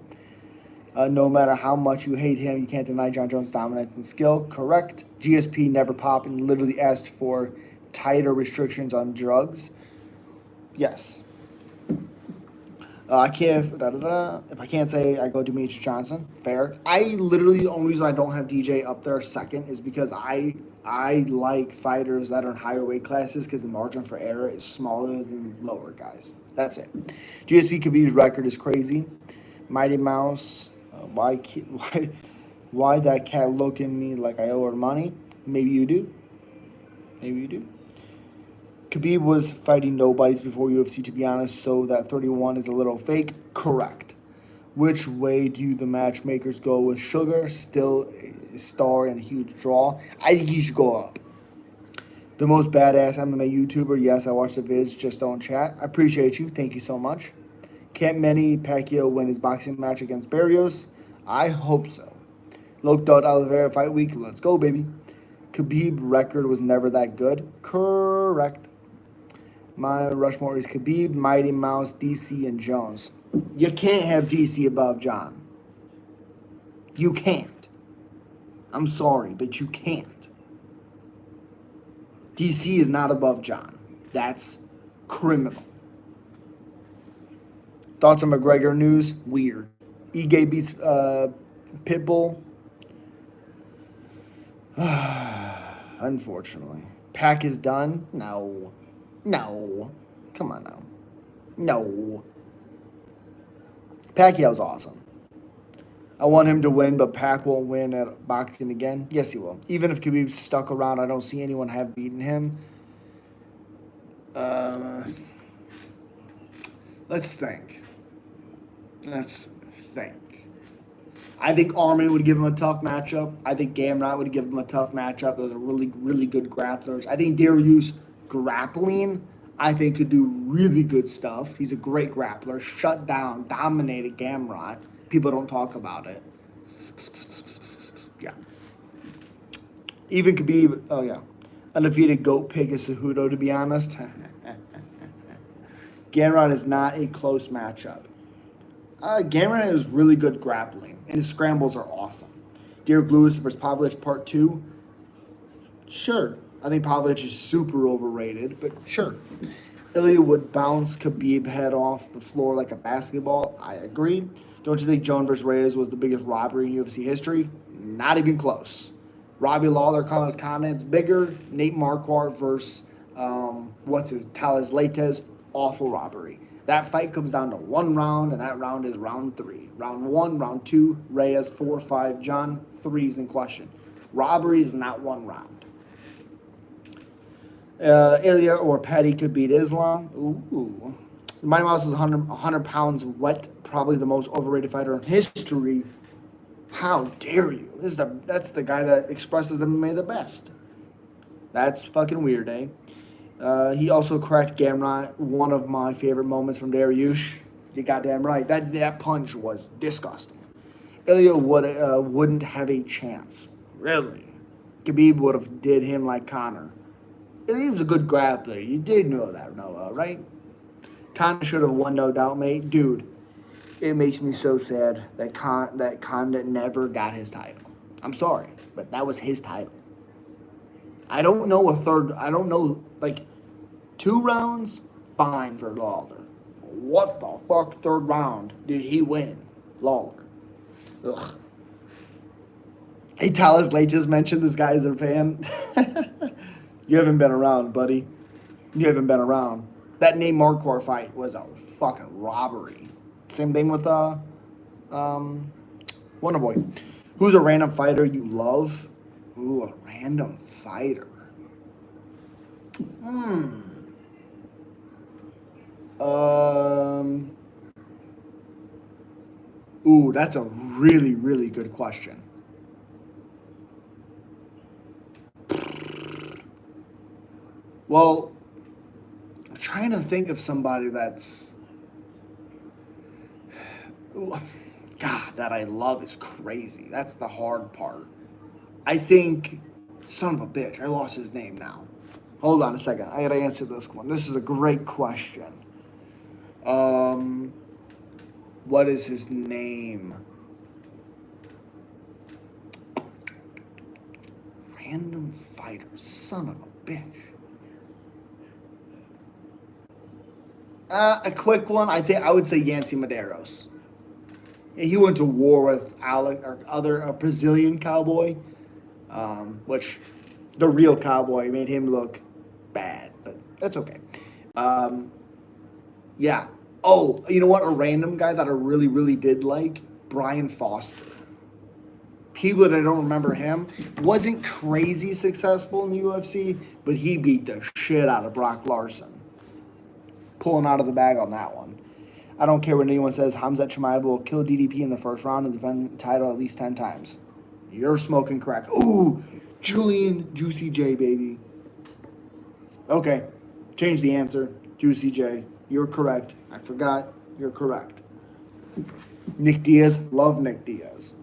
No matter how much you hate him, you can't deny Jon Jones' dominance and skill. Correct. GSP never popped and literally asked for tighter restrictions on drugs. Yes. I can't. If I can't say, I go Demetrius Johnson. Fair. I literally the only reason I don't have DJ up there second is because I like fighters that are in higher weight classes because the margin for error is smaller than lower guys. That's it. GSP Khabib's record is crazy. Mighty Mouse. Why that cat look at me like I owe her money? Maybe you do. Maybe you do. Khabib was fighting nobodies before UFC, to be honest, so that 31 is a little fake. Correct. Which way do the matchmakers go with Sugar? Still a star and a huge draw. I think he should go up. The most badass MMA YouTuber. Yes, I watch the vids, just don't chat. I appreciate you. Thank you so much. Can't Manny Pacquiao win his boxing match against Barrios? I hope so. Looked out Oliveira fight week. Let's go, baby. Khabib record was never that good. Correct. My Rushmore is Khabib, Mighty Mouse, DC, and Jones. You can't have DC above Jon. You can't. I'm sorry, but you can't. DC is not above Jon. That's criminal. Thoughts on McGregor news? Weird. Ige beats Pitbull. Unfortunately. Pac is done? No. No. Come on now. No. Pacquiao's awesome. I want him to win, but Pac won't win at boxing again. Yes, he will. Even if Khabib's stuck around, I don't see anyone have beaten him. Let's think. I think Armin would give him a tough matchup. I think Gamrot would give him a tough matchup. Those are really, really good grapplers. I think Darius grappling, I think, could do really good stuff. He's a great grappler. Shut down, dominated Gamrot. People don't talk about it. Yeah. Even Khabib, oh yeah. Undefeated GOAT pick is Cejudo, to be honest. Gamrot is not a close matchup. Gamrot is really good grappling, and his scrambles are awesome. Derek Lewis versus Pavlich Part 2. Sure. I think Pavlich is super overrated, but sure. Ilya would bounce Khabib head off the floor like a basketball. I agree. Don't you think Jones versus Reyes was the biggest robbery in UFC history? Not even close. Robbie Lawler calling his comments bigger. Nate Marquardt versus Talis Leites. Awful robbery. That fight comes down to one round, and that round is round 3. Round 1, round 2, Reyes, 4, 5, Jon, 3 is in question. Robbery is not one round. Ilya or Petty could beat Islam. Ooh. Mighty Mouse is 100 pounds wet, probably the most overrated fighter in history. How dare you? That's the guy that expresses MMA the best. That's fucking weird, eh? He also cracked Gamrot. One of my favorite moments from Dariush. You goddamn right. That punch was disgusting. Ilya wouldn't have a chance. Really. Khabib would have did him like Connor. Ilya's a good grappler. You did know that, Noah, right? Connor should have won, no doubt, mate. Dude, it makes me so sad that Condit never got his title. I'm sorry, but that was his title. I don't know a third. I don't know, like, 2 rounds, fine for Lawler. What the fuck? Third round did he win? Lawler. Ugh. Hey, Talis Late just mentioned this guy is a fan. You haven't been around, buddy. You haven't been around. That name Markor fight was a fucking robbery. Same thing with Wonder Boy. Who's a random fighter you love? Ooh, a random fighter. Ooh, that's a really, really good question. Well, I'm trying to think of somebody that's, God, that I love is crazy. That's the hard part. I think, son of a bitch, I lost his name now. Hold on a second. I gotta answer this one. This is a great question. What is his name? Random fighter, son of a bitch. A quick one. I would say Yancy Medeiros. He went to war with Alec or a Brazilian cowboy, which the real cowboy made him look bad, but that's okay. Yeah. Oh, you know what? A random guy that I really, really did like, Brian Foster. People that I don't remember him wasn't crazy successful in the UFC, but he beat the shit out of Brock Larson, pulling out of the bag on that one. I don't care what anyone says. Hamzat Chimaev will kill DDP in the first round and defend the title at least 10 times. You're smoking crack. Ooh, Julian Juicy J, baby. Okay, change the answer. Juicy J. You're correct. I forgot. You're correct. Nick Diaz. Love Nick Diaz.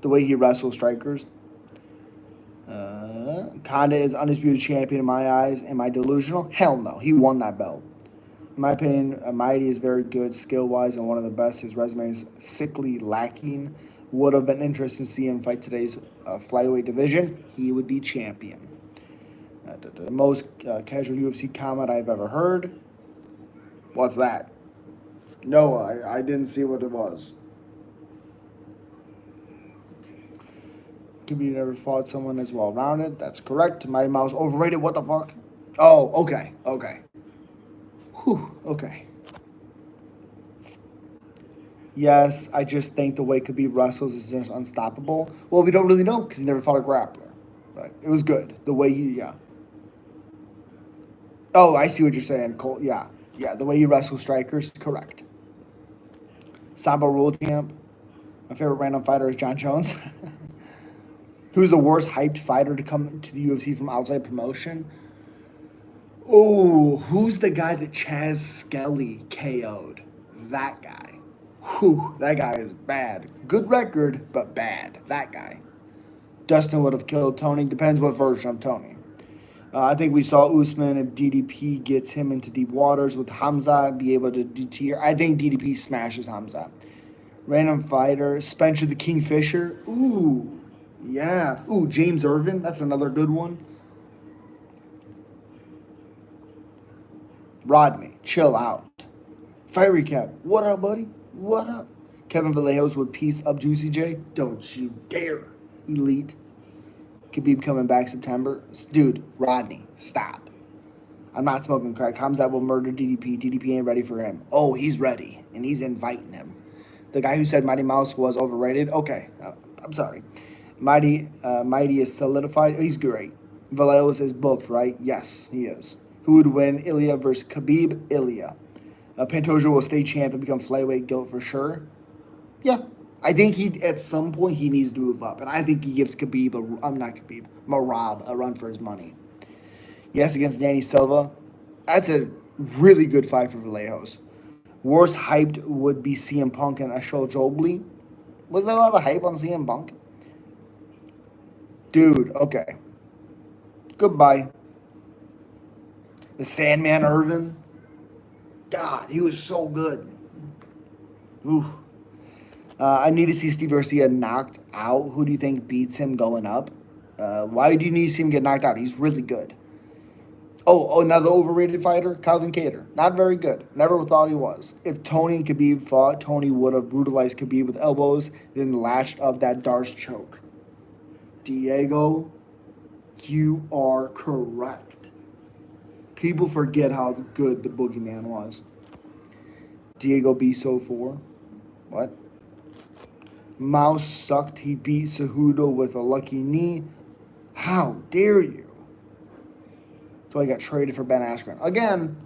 The way he wrestles strikers. Condit is undisputed champion in my eyes. Am I delusional? Hell no. He won that belt. In my opinion, Mighty is very good skill-wise and one of the best. His resume is sickly lacking. Would have been interesting to see him fight today's flyweight division. He would be champion. The most casual UFC comment I've ever heard. What's that? No, I didn't see what it was. Could be never fought someone as well-rounded. That's correct. Mighty Mouse overrated. What the fuck? Oh, okay. Whew, okay. Yes, I just think the way Khabib wrestles is just unstoppable. Well, we don't really know because he never fought a grappler. But it was good. The way yeah. Oh, I see what you're saying, Cole. Yeah, the way you wrestle strikers, correct. Sambo Rule Champ. My favorite random fighter is Jon Jones. Who's the worst hyped fighter to come to the UFC from outside promotion? Oh, who's the guy that Chaz Skelly KO'd? That guy. Whew, that guy is bad. Good record, but bad. That guy. Dustin would have killed Tony. Depends what version of Tony. I think we saw Usman, if DDP gets him into deep waters with Hamza, be able to deter. I think DDP smashes Hamza. Random fighter, Spencer the Kingfisher. Ooh, yeah. Ooh, James Irvin. That's another good one. Rodney, chill out. Fight recap. What up, buddy? What up? Kevin Vallejos with Peace Up Juicy J. Don't you dare. Elite. Khabib coming back September. Dude, Rodney, stop. I'm not smoking crack. Hamzat will murder DDP. DDP ain't ready for him. Oh, he's ready, and he's inviting him. The guy who said Mighty Mouse was overrated. Okay, I'm sorry. Mighty is solidified. Oh, he's great. Vallejos is booked, right? Yes, he is. Who would win, Ilya versus Khabib? Ilya. Pantoja will stay champ and become flyweight GOAT for sure. Yeah. I think he at some point he needs to move up, and I think he gives Khabib I'm not Khabib, Marab a run for his money. Yes, against Danny Silva. That's a really good fight for Vallejos. Worst hyped would be CM Punk and Ashol Jobli. Was there a lot of hype on CM Punk? Dude, okay. Goodbye. The Sandman Irvin. God, he was so good. Ooh. I need to see Steve Garcia knocked out. Who do you think beats him going up? Why do you need to see him get knocked out? He's really good. Oh, another overrated fighter, Calvin Kattar. Not very good. Never thought he was. If Tony and Khabib fought, Tony would have brutalized Khabib with elbows, then lashed up that Darce choke. Diego, you are correct. People forget how good the Boogeyman was. Diego Biso 4. What? Mouse sucked. He beat Cejudo with a lucky knee. How dare you? So I got traded for Ben Askren. Again,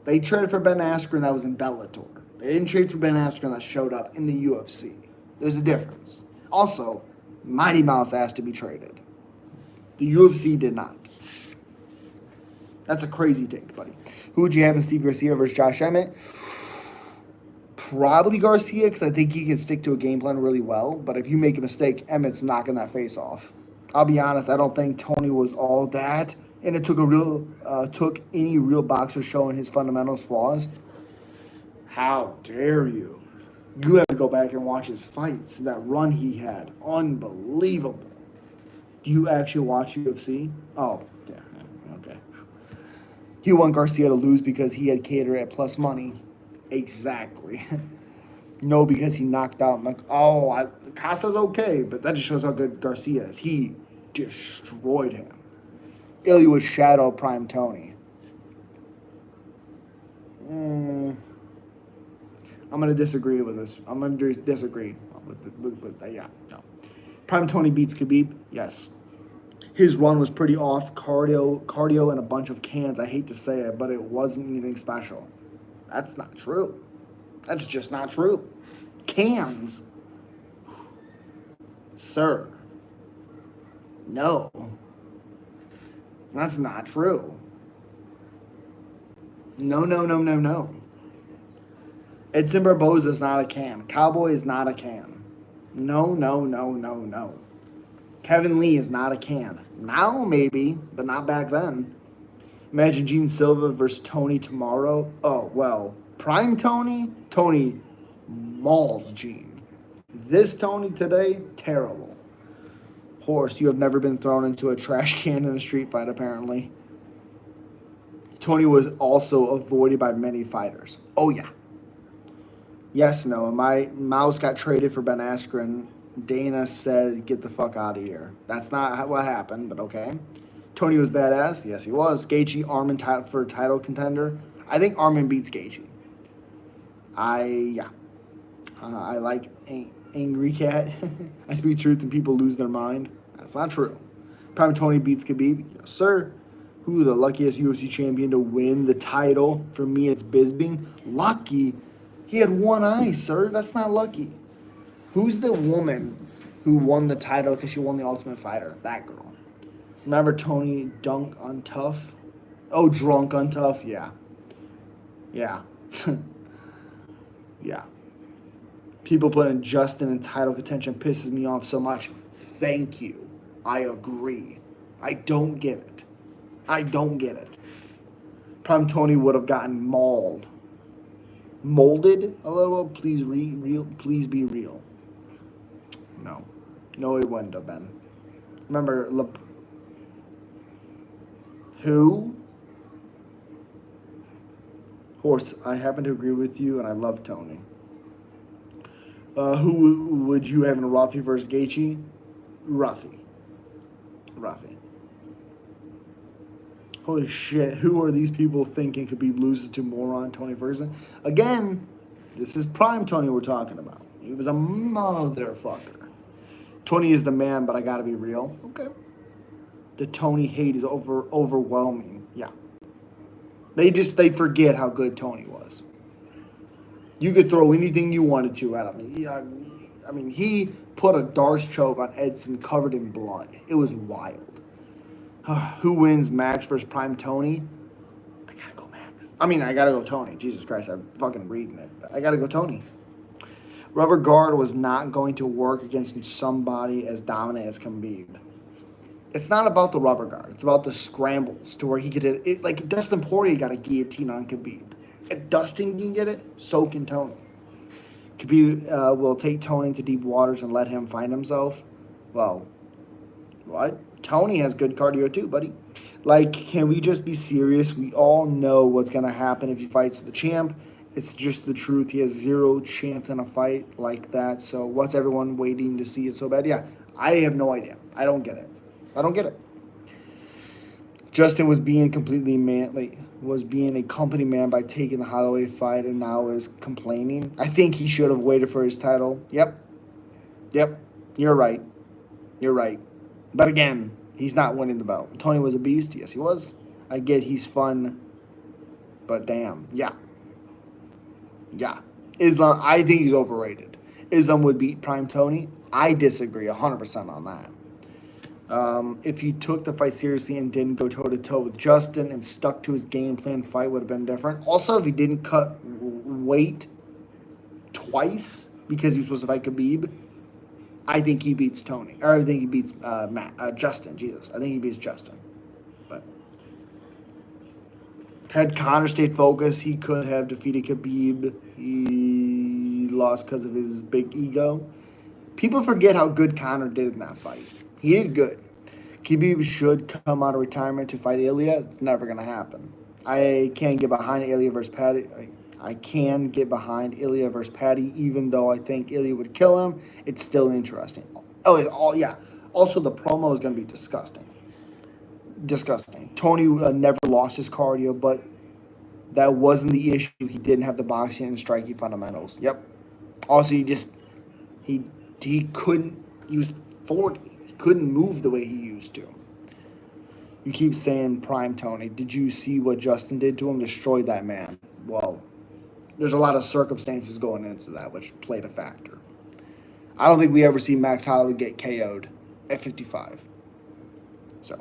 they traded for Ben Askren that was in Bellator. They didn't trade for Ben Askren that showed up in the UFC. There's a difference. Also, Mighty Mouse asked to be traded. The UFC did not. That's a crazy take, buddy. Who would you have in Steve Garcia versus Josh Emmett? Probably Garcia, because I think he can stick to a game plan really well. But if you make a mistake, Emmett's knocking that face off. I'll be honest, I don't think Tony was all that. And it took any real boxer showing his fundamentals flaws. How dare you? You have to go back and watch his fights. That run he had. Unbelievable. Do you actually watch UFC? Oh, yeah. Okay. He want Garcia to lose because he had Kattar at plus money. Exactly. No, because he knocked out. Casa's okay, but that just shows how good Garcia is. He destroyed him. Ilya was shadow prime Tony. I'm going to disagree with this. I'm going to disagree with yeah. No. Prime Tony beats Khabib? Yes. His run was pretty off. Cardio, and a bunch of cans. I hate to say it, but it wasn't anything special. That's not true. That's just not true. Cans? Sir. No. That's not true. No. Edson Barboza is not a can. Cowboy is not a can. No. Kevin Lee is not a can. Now, maybe, but not back then. Imagine Gene Silva versus Tony tomorrow. Oh, well, prime Tony mauls Gene. This Tony today, terrible. Horse, you have never been thrown into a trash can in a street fight, apparently. Tony was also avoided by many fighters. Oh, yeah. Yes, Noah. My mouse got traded for Ben Askren. Dana said, get the fuck out of here. That's not what happened, but okay. Tony was badass. Yes, he was. Gaethje, Armin for title contender. I think Armin beats Gaethje. I like Angry Cat. I speak truth and people lose their mind. That's not true. Prime Tony beats Khabib. Yes, sir. Who the luckiest UFC champion to win the title? For me, it's Bisping. Lucky? He had one eye, sir. That's not lucky. Who's the woman who won the title because she won the Ultimate Fighter? That girl. Remember Tony Dunk on Tough? Oh, Drunk on Tough? Yeah. Yeah. Yeah. People putting Justin in title contention pisses me off so much. Thank you. I agree. I don't get it. Prime Tony would have gotten mauled. Molded a little? Please Please be real. No, it wouldn't have been. Remember, who? Horse, I happen to agree with you, and I love Tony. Who would you have in Rafi versus Gaethje? Rafi. Holy shit, who are these people thinking Khabib loses to moron Tony Ferguson? Again, this is prime Tony we're talking about. He was a motherfucker. Tony is the man, but I gotta be real. Okay. The Tony hate is overwhelming. Yeah. They forget how good Tony was. You could throw anything you wanted to at him. I mean, he put a Darce choke on Edson covered in blood. It was wild. Who wins, Max versus Prime Tony? I gotta go Max. I mean, I gotta go Tony. Jesus Christ, I'm fucking reading it. I gotta go Tony. Rubber guard was not going to work against somebody as dominant as Khabib. It's not about the rubber guard. It's about the scrambles to where he could hit it. Like Dustin Poirier got a guillotine on Khabib. If Dustin can get it, so can Tony. Khabib will take Tony into deep waters and let him find himself. Well, what? Tony has good cardio too, buddy. Like, can we just be serious? We all know what's going to happen if he fights the champ. It's just the truth. He has zero chance in a fight like that. So what's everyone waiting to see it so bad? Yeah, I have no idea. I don't get it. I don't get it. Justin was being was being a company man by taking the Holloway fight and now is complaining. I think he should have waited for his title. Yep. You're right. But again, he's not winning the belt. Tony was a beast. Yes, he was. I get he's fun, but damn. Yeah. Islam, I think he's overrated. Islam would beat Prime Tony. I disagree 100% on that. If he took the fight seriously and didn't go toe-to-toe with Justin and stuck to his game plan, fight would have been different. Also, if he didn't cut weight twice because he was supposed to fight Khabib, I think he beats Tony. Or I think he beats Justin. Jesus. I think he beats Justin. But had Conor stayed focused, he could have defeated Khabib. He lost because of his big ego. People forget how good Conor did in that fight. He did good. Khabib should come out of retirement to fight Ilya. It's never going to happen. I can't get behind Ilya versus Paddy. I can get behind Ilya versus Paddy, even though I think Ilya would kill him. It's still interesting. Oh yeah. Also, the promo is going to be disgusting. Tony never lost his cardio, but that wasn't the issue. He didn't have the boxing and striking fundamentals. Yep. Also, he couldn't. He was 40. He couldn't move the way he used to. You keep saying Prime Tony. Did you see what Justin did to him? Destroyed that man. Well, there's a lot of circumstances going into that, which played a factor. I don't think we ever see Max Holloway get KO'd at 55. So,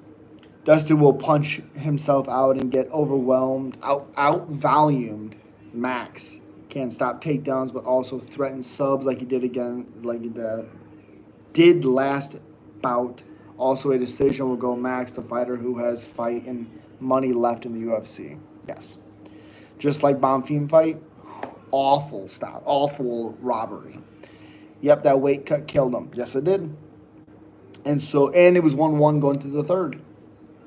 Dustin will punch himself out and get overwhelmed, out-volumed. Max can't stop takedowns, but also threatens subs like he did did last bout. Also, a decision will go Max, the fighter who has fight and money left in the UFC. Yes. Just like Bonfim fight, awful robbery. Yep, that weight cut killed him. Yes, it did. And it was 1-1 going to the third.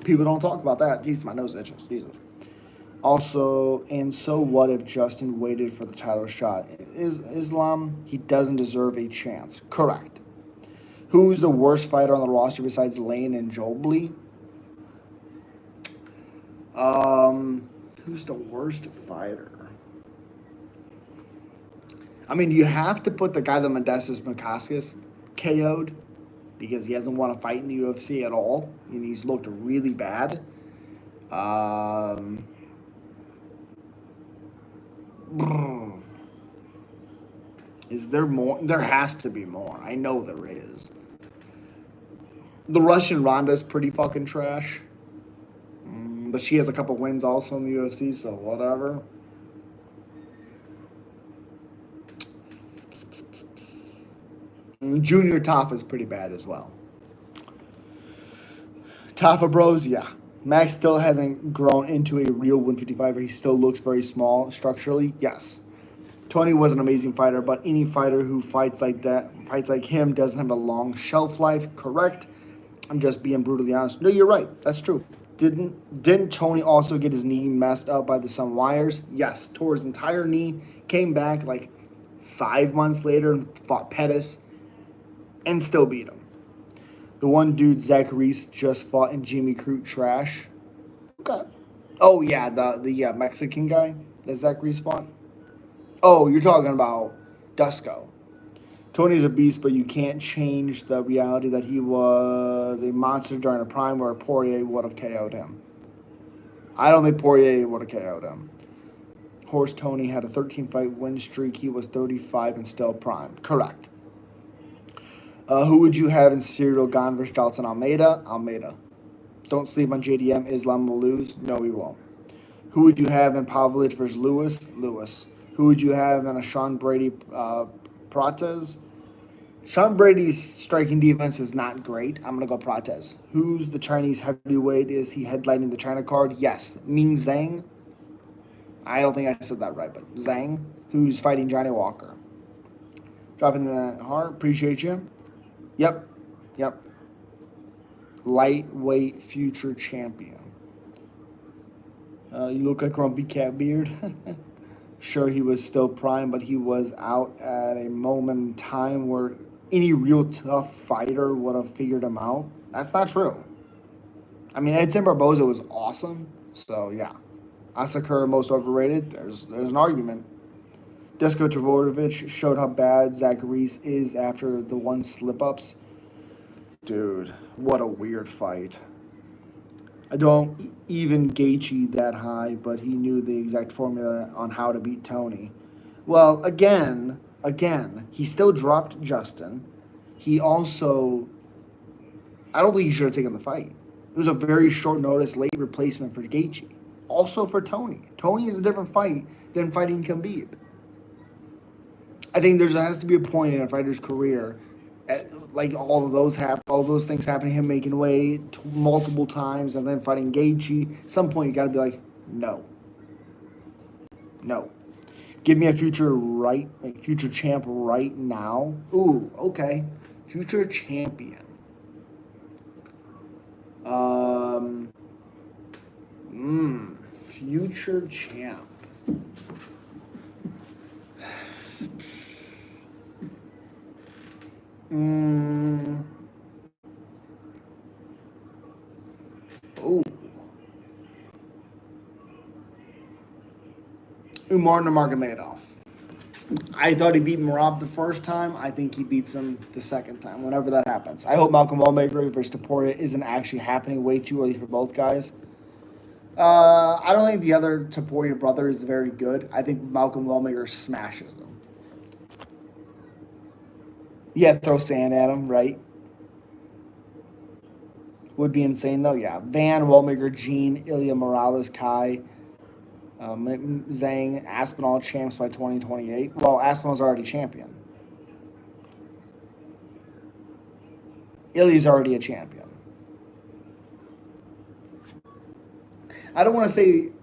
People don't talk about that. Jesus, my nose itches. Jesus. Also, and so what if Justin waited for the title shot? Islam, he doesn't deserve a chance. Correct. Who's the worst fighter on the roster besides Lane and Jobley? Who's the worst fighter? I mean, you have to put the guy that Modestas Makaskis KO'd because he hasn't won a fight in the UFC at all, and he's looked really bad. Is there more? There has to be more. I know there is. The Russian Ronda is pretty fucking trash. But she has a couple wins also in the UFC, so whatever. Junior Tafa is pretty bad as well. Tafa Bros, yeah. Max still hasn't grown into a real 155er. He still looks very small structurally, yes. Tony was an amazing fighter, but any fighter who fights like him, doesn't have a long shelf life, correct? I'm just being brutally honest. No, you're right. That's true. Didn't Tony also get his knee messed up by some wires? Yes, tore his entire knee, came back like 5 months later and fought Pettis and still beat him. The one dude Zach Reese just fought in Jimmy Crute trash. Okay. Oh yeah, the Mexican guy that Zach Reese fought. Oh, you're talking about Dusko. Tony's a beast, but you can't change the reality that he was a monster during a prime where Poirier would have KO'd him. I don't think Poirier would have KO'd him. Horse Tony had a 13-fight win streak. He was 35 and still prime. Correct. Who would you have in Cyril Gane versus Jailton Almeida? Almeida. Don't sleep on JDM. Islam will lose. No, he won't. Who would you have in Pavlich versus Lewis? Lewis. Who would you have in a Sean Brady Prates? Sean Brady's striking defense is not great. I'm going to go Prates. Who's the Chinese heavyweight? Is he headlining the China card? Yes. Ming Zhang. I don't think I said that right, but Zhang, who's fighting Johnny Walker. Dropping the heart. Appreciate you. Yep. Yep. Lightweight future champion. You look like Grumpy Cat Beard. Sure, he was still prime, but he was out at a moment in time where any real tough fighter would have figured him out. That's not true. I mean, Edson Barboza was awesome, so yeah. Asakura most overrated. There's an argument. Desko Tvrdovic showed how bad Zach Reese is after the one slip-ups. Dude, what a weird fight. I don't even Gaethje that high, but he knew the exact formula on how to beat Tony. Well, again, he still dropped Justin. He also, I don't think he should have taken the fight. It was a very short notice, late replacement for Gaethje. Also for Tony. Tony is a different fight than fighting Khabib. I think there has to be a point in a fighter's career, like all those things happening, him making weight multiple times and then fighting Gaethje. At some point, you got to be like, no. Give me a future champ right now. Ooh, okay, future champion. Future champ. Oh. Umar Nurmagomedov. I thought he beat Merab the first time. I think he beats him the second time, whenever that happens. I hope Malcolm Wellmaker versus Topuria isn't actually happening way too early for both guys. I don't think the other Topuria brother is very good. I think Malcolm Wellmaker smashes him. Yeah, throw sand at him, right? Would be insane, though. Yeah. Van, Wellmaker, Gene, Ilya Morales, Kai, Zhang, Aspinall champs by 2028. Well, Aspinall's already champion. Ilya's already a champion. I don't want to say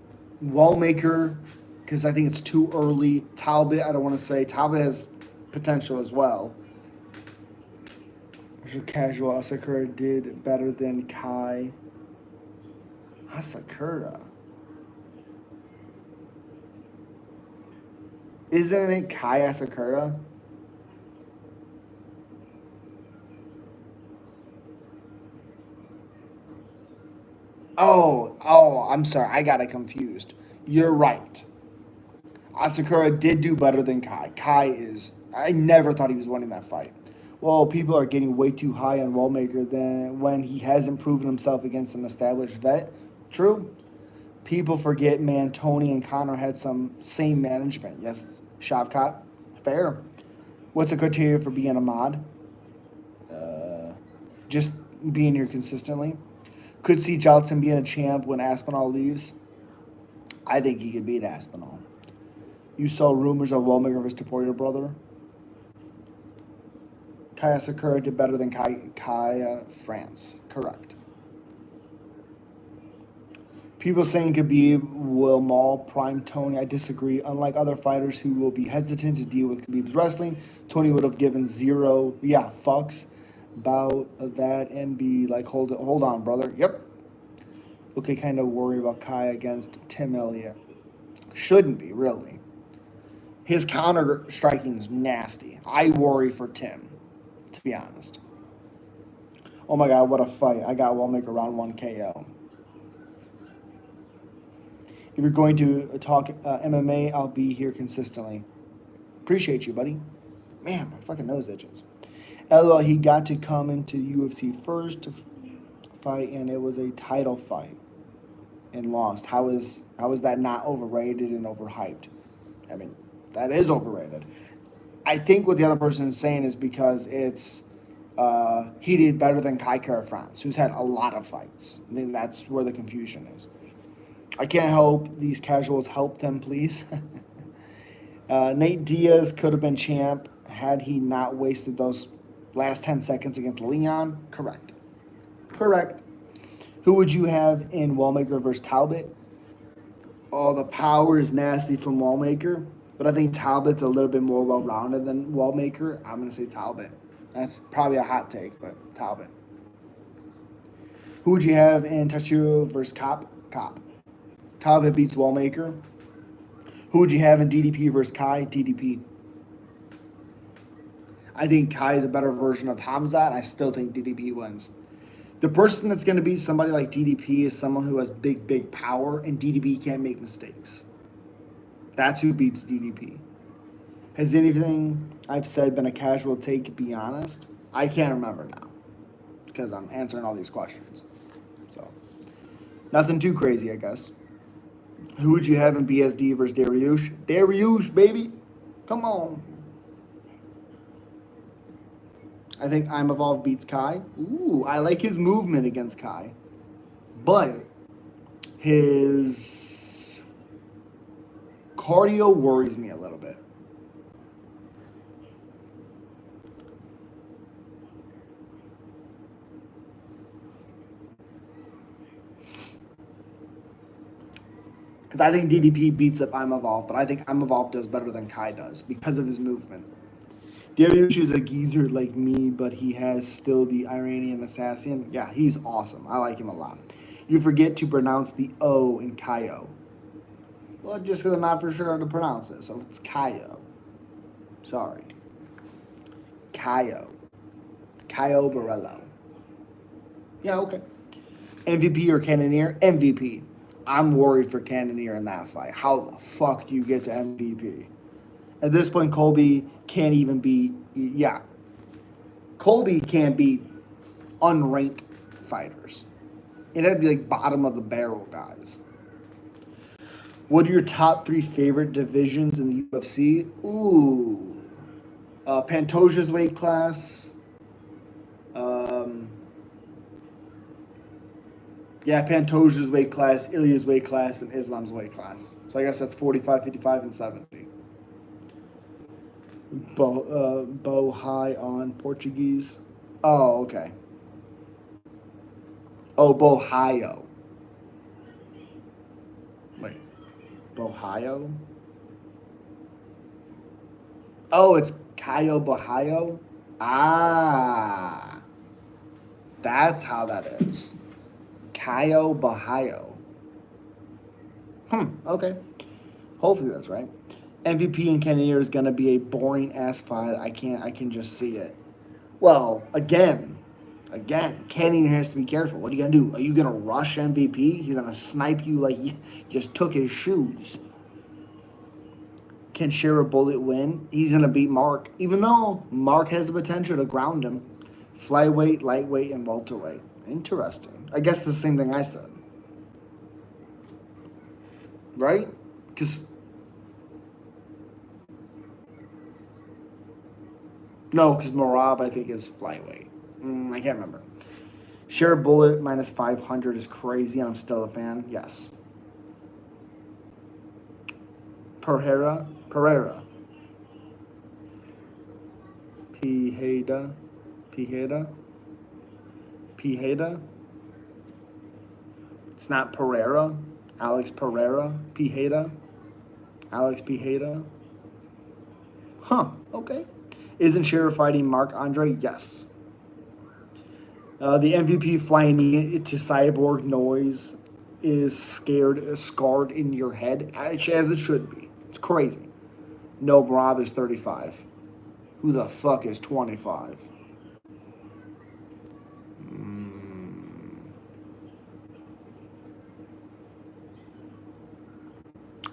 Wellmaker because I think it's too early. Talbot, I don't want to say. Talbot has potential as well. Casual Asakura did better than Kai. Asakura. Isn't it Kai Asakura? Oh, I'm sorry. I got it confused. You're right. Asakura did do better than Kai. I never thought he was winning that fight. Well, people are getting way too high on Wellmaker than when he hasn't proven himself against an established vet. True. People forget, man, Tony and Conor had some same management. Yes, Shavkat. Fair. What's the criteria for being a mod? Just being here consistently. Could see Jailton being a champ when Aspinall leaves. I think he could beat Aspinall. You saw rumors of Wellmaker versus Topuria brother. Kai Asakura did better than Kai France. Correct. People saying Khabib will maul prime Tony. I disagree. Unlike other fighters who will be hesitant to deal with Khabib's wrestling, Tony would have given zero, fucks about that and be like, hold on, brother. Yep. Okay, kind of worry about Kai against Tim Elliott. Shouldn't be, really. His counter striking is nasty. I worry for Tim, to be honest. Oh my God, what a fight. I got Wellmaker round 1 KO. If you're going to talk MMA, I'll be here consistently. Appreciate you, buddy. Man, my fucking nose itches. LOL, he got to come into UFC first to fight, and it was a title fight. and lost. How is that not overrated and overhyped? I mean, that is overrated. I think what the other person is saying is because he did better than Kai Kara France, who's had a lot of fights. I think that's where the confusion is. I can't help these casuals help them, please. Nate Diaz could have been champ had he not wasted those last 10 seconds against Leon. Correct. Correct. Who would you have in Wallmaker versus Talbot? Oh, the power is nasty from Wallmaker, but I think Talbot's a little bit more well-rounded than Wallmaker. I'm going to say Talbot. That's probably a hot take, but Talbot. Who would you have in Tachiro versus Cop? Cop. Talbot beats Wallmaker. Who would you have in DDP versus Kai? DDP. I think Kai is a better version of Hamzat. I still think DDP wins. The person that's going to beat somebody like DDP is someone who has big, big power, and DDP can't make mistakes. That's who beats DDP. Has anything I've said been a casual take, be honest? I can't remember now because I'm answering all these questions. So, nothing too crazy, I guess. Who would you have in BSD versus Dariush? Dariush, baby. Come on. I think I'm Evolved beats Kai. Ooh, I like his movement against Kai. But his cardio worries me a little bit. Because I think DDP beats up I'm Evolved, but I think I'm Evolved does better than Kai does because of his movement. Dariush is a geezer like me, but he has still the Iranian assassin. Yeah, he's awesome. I like him a lot. You forget to pronounce the O in Kaio. Well, just because I'm not for sure how to pronounce it, so it's Kaio. Sorry. Kaio. Kaio Borello. Yeah, okay. MVP or Cannonier? MVP. I'm worried for Cannonier in that fight. How the fuck do you get to MVP? At this point, Colby can't even beat. Yeah. Colby can't beat unranked fighters. It'd be like bottom of the barrel guys. What are your top 3 favorite divisions in the UFC? Ooh. Pantoja's weight class. Pantoja's weight class, Ilya's weight class, and Islam's weight class. So I guess that's 45, 55, and 70. Bo high on Portuguese. Oh, okay. Oh, Bohio. Wait. Bohio? Oh, it's Caio Bohio? Ah. That's how that is. Caio Bohio. Okay. Hopefully that's right. MVP and Cannonier is going to be a boring ass fight. I can just see it. Well, again, Cannonier has to be careful. What are you going to do? Are you going to rush MVP? He's going to snipe you like you just took his shoes. Can Share a Bullet win? He's going to beat Mark, even though Mark has the potential to ground him. Flyweight, lightweight, and welterweight. Interesting. I guess the same thing I said. Right? Because... No, because Marab, I think, is flyweight. I can't remember. Share a Bullet minus 500 is crazy, and I'm still a fan. Yes. Pereira. Pijeda. It's not Pereira. Alex Pereira. Alex Pijeda. Huh, okay. Isn't Share fighting Mark Andre? Yes. The MVP flying to Cyborg noise is scarred in your head, as it should be. It's crazy. No, Rob is 35. Who the fuck is 25?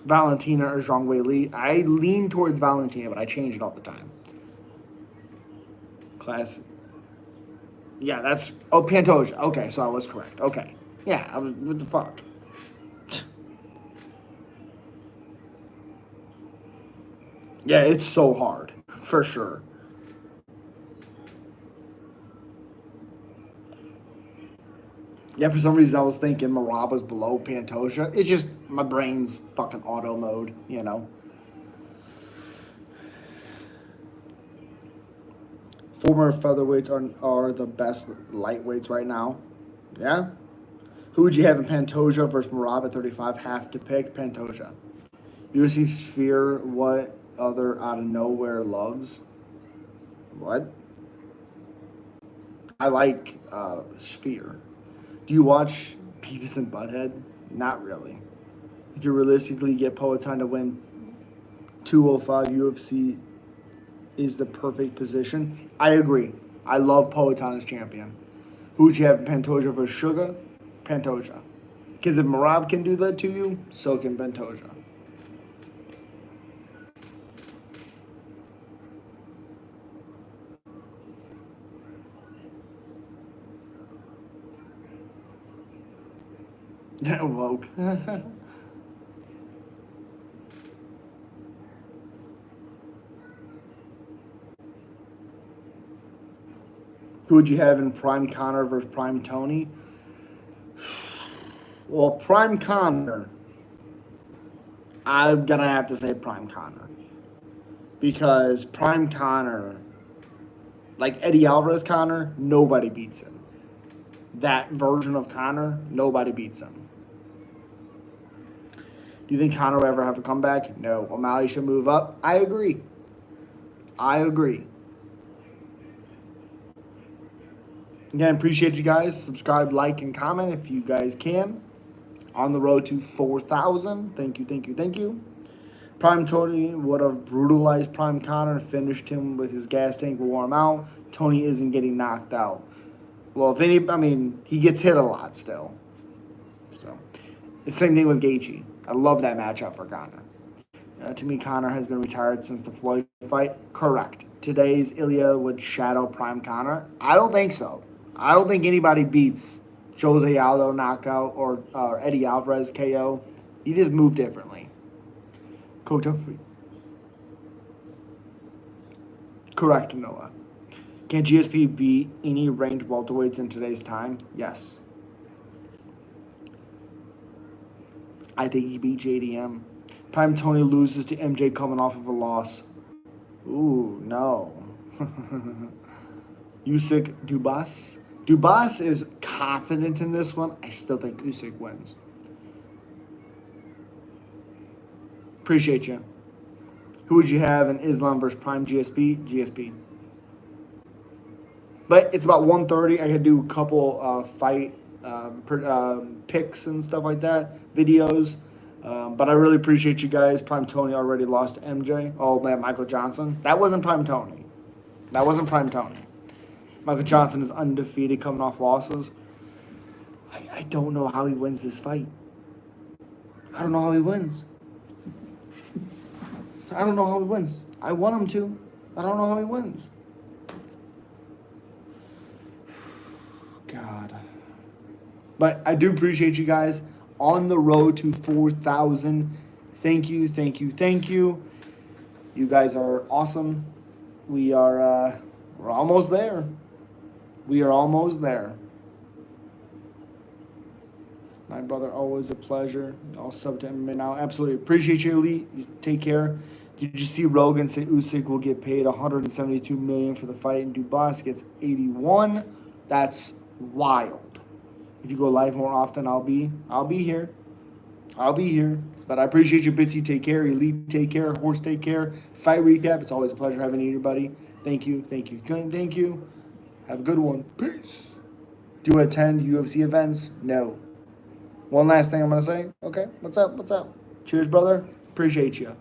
Valentina or Zhang Wei Li? I lean towards Valentina, but I change it all the time. Class. Yeah, that's... Oh, Pantoja. Okay, so I was correct. Okay. Yeah, what the fuck? Yeah, it's so hard, for sure. Yeah, for some reason I was thinking Marab was below Pantoja. It's just my brain's fucking auto mode, you know. Former featherweights are the best lightweights right now. Yeah. Who would you have in Pantoja versus Marab at 35? Have to pick Pantoja. UFC Sphere, what other out of nowhere loves? What? I like Sphere. Do you watch Beavis and Butthead? Not really. If you realistically get Poatan to win 205 UFC is the perfect position. I agree. I love Poatan as champion. Who'd you have in Pantoja versus Sugar? Pantoja. Because if Marab can do that to you, so can Pantoja. Woke. Who would you have in Prime Connor versus Prime Tony? Well, Prime Connor, I'm gonna have to say Prime Connor because Prime Connor, like Eddie Alvarez Connor, nobody beats him. That version of Connor, nobody beats him. Do you think Connor will ever have a comeback? No. O'Malley should move up. I agree. I agree. Again, appreciate you guys. Subscribe, like, and comment if you guys can. On the road to 4,000. Thank you, thank you, thank you. Prime Tony would have brutalized Prime Connor and finished him with his gas tank, wore him out. Tony isn't getting knocked out. Well, if any, I mean, he gets hit a lot still. So, it's the same thing with Gaethje. I love that matchup for Connor. To me, Connor has been retired since the Floyd fight. Correct. Today's Ilya would shadow Prime Connor. I don't think so. I don't think anybody beats Jose Aldo knockout or Eddie Alvarez KO. He just moved differently. Correct, Noah. Can GSP beat any ranked welterweights in today's time? Yes. I think he beat JDM. Prime Tony loses to MJ coming off of a loss. Ooh, no. Usyk Dubas. Dubas is confident in this one. I still think Usyk wins. Appreciate you. Who would you have in Islam versus Prime GSP? GSP. But it's about 1:30. I could do a couple fight picks and stuff like that, videos. But I really appreciate you guys. Prime Tony already lost to MJ. Oh, man, Michael Johnson. That wasn't Prime Tony. That wasn't Prime Tony. Michael Johnson is undefeated coming off losses. I don't know how he wins this fight. I don't know how he wins. I don't know how he wins. I want him to. I don't know how he wins. God. But I do appreciate you guys on the road to 4,000. Thank you, thank you, thank you. You guys are awesome. We're almost there. We are almost there. My brother, always a pleasure. I'll sub to MMA now. Absolutely. Appreciate you, Elite. You take care. Did you see Rogan say Usyk will get paid $172 million for the fight and Dubas gets 81? That's wild. If you go live more often, I'll be here. I'll be here. But I appreciate you, Bitsy. Take care. Elite, take care. Horse, take care. Fight recap. It's always a pleasure having you, buddy. Thank you. Thank you. Thank you. Have a good one. Peace. Do you attend UFC events? No. One last thing I'm going to say. Okay. What's up? What's up? Cheers, brother. Appreciate you.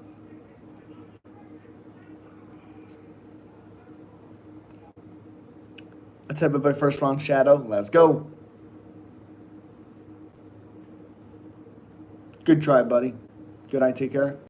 Let's have it by first round shadow. Let's go. Good try, buddy. Good night. Take care.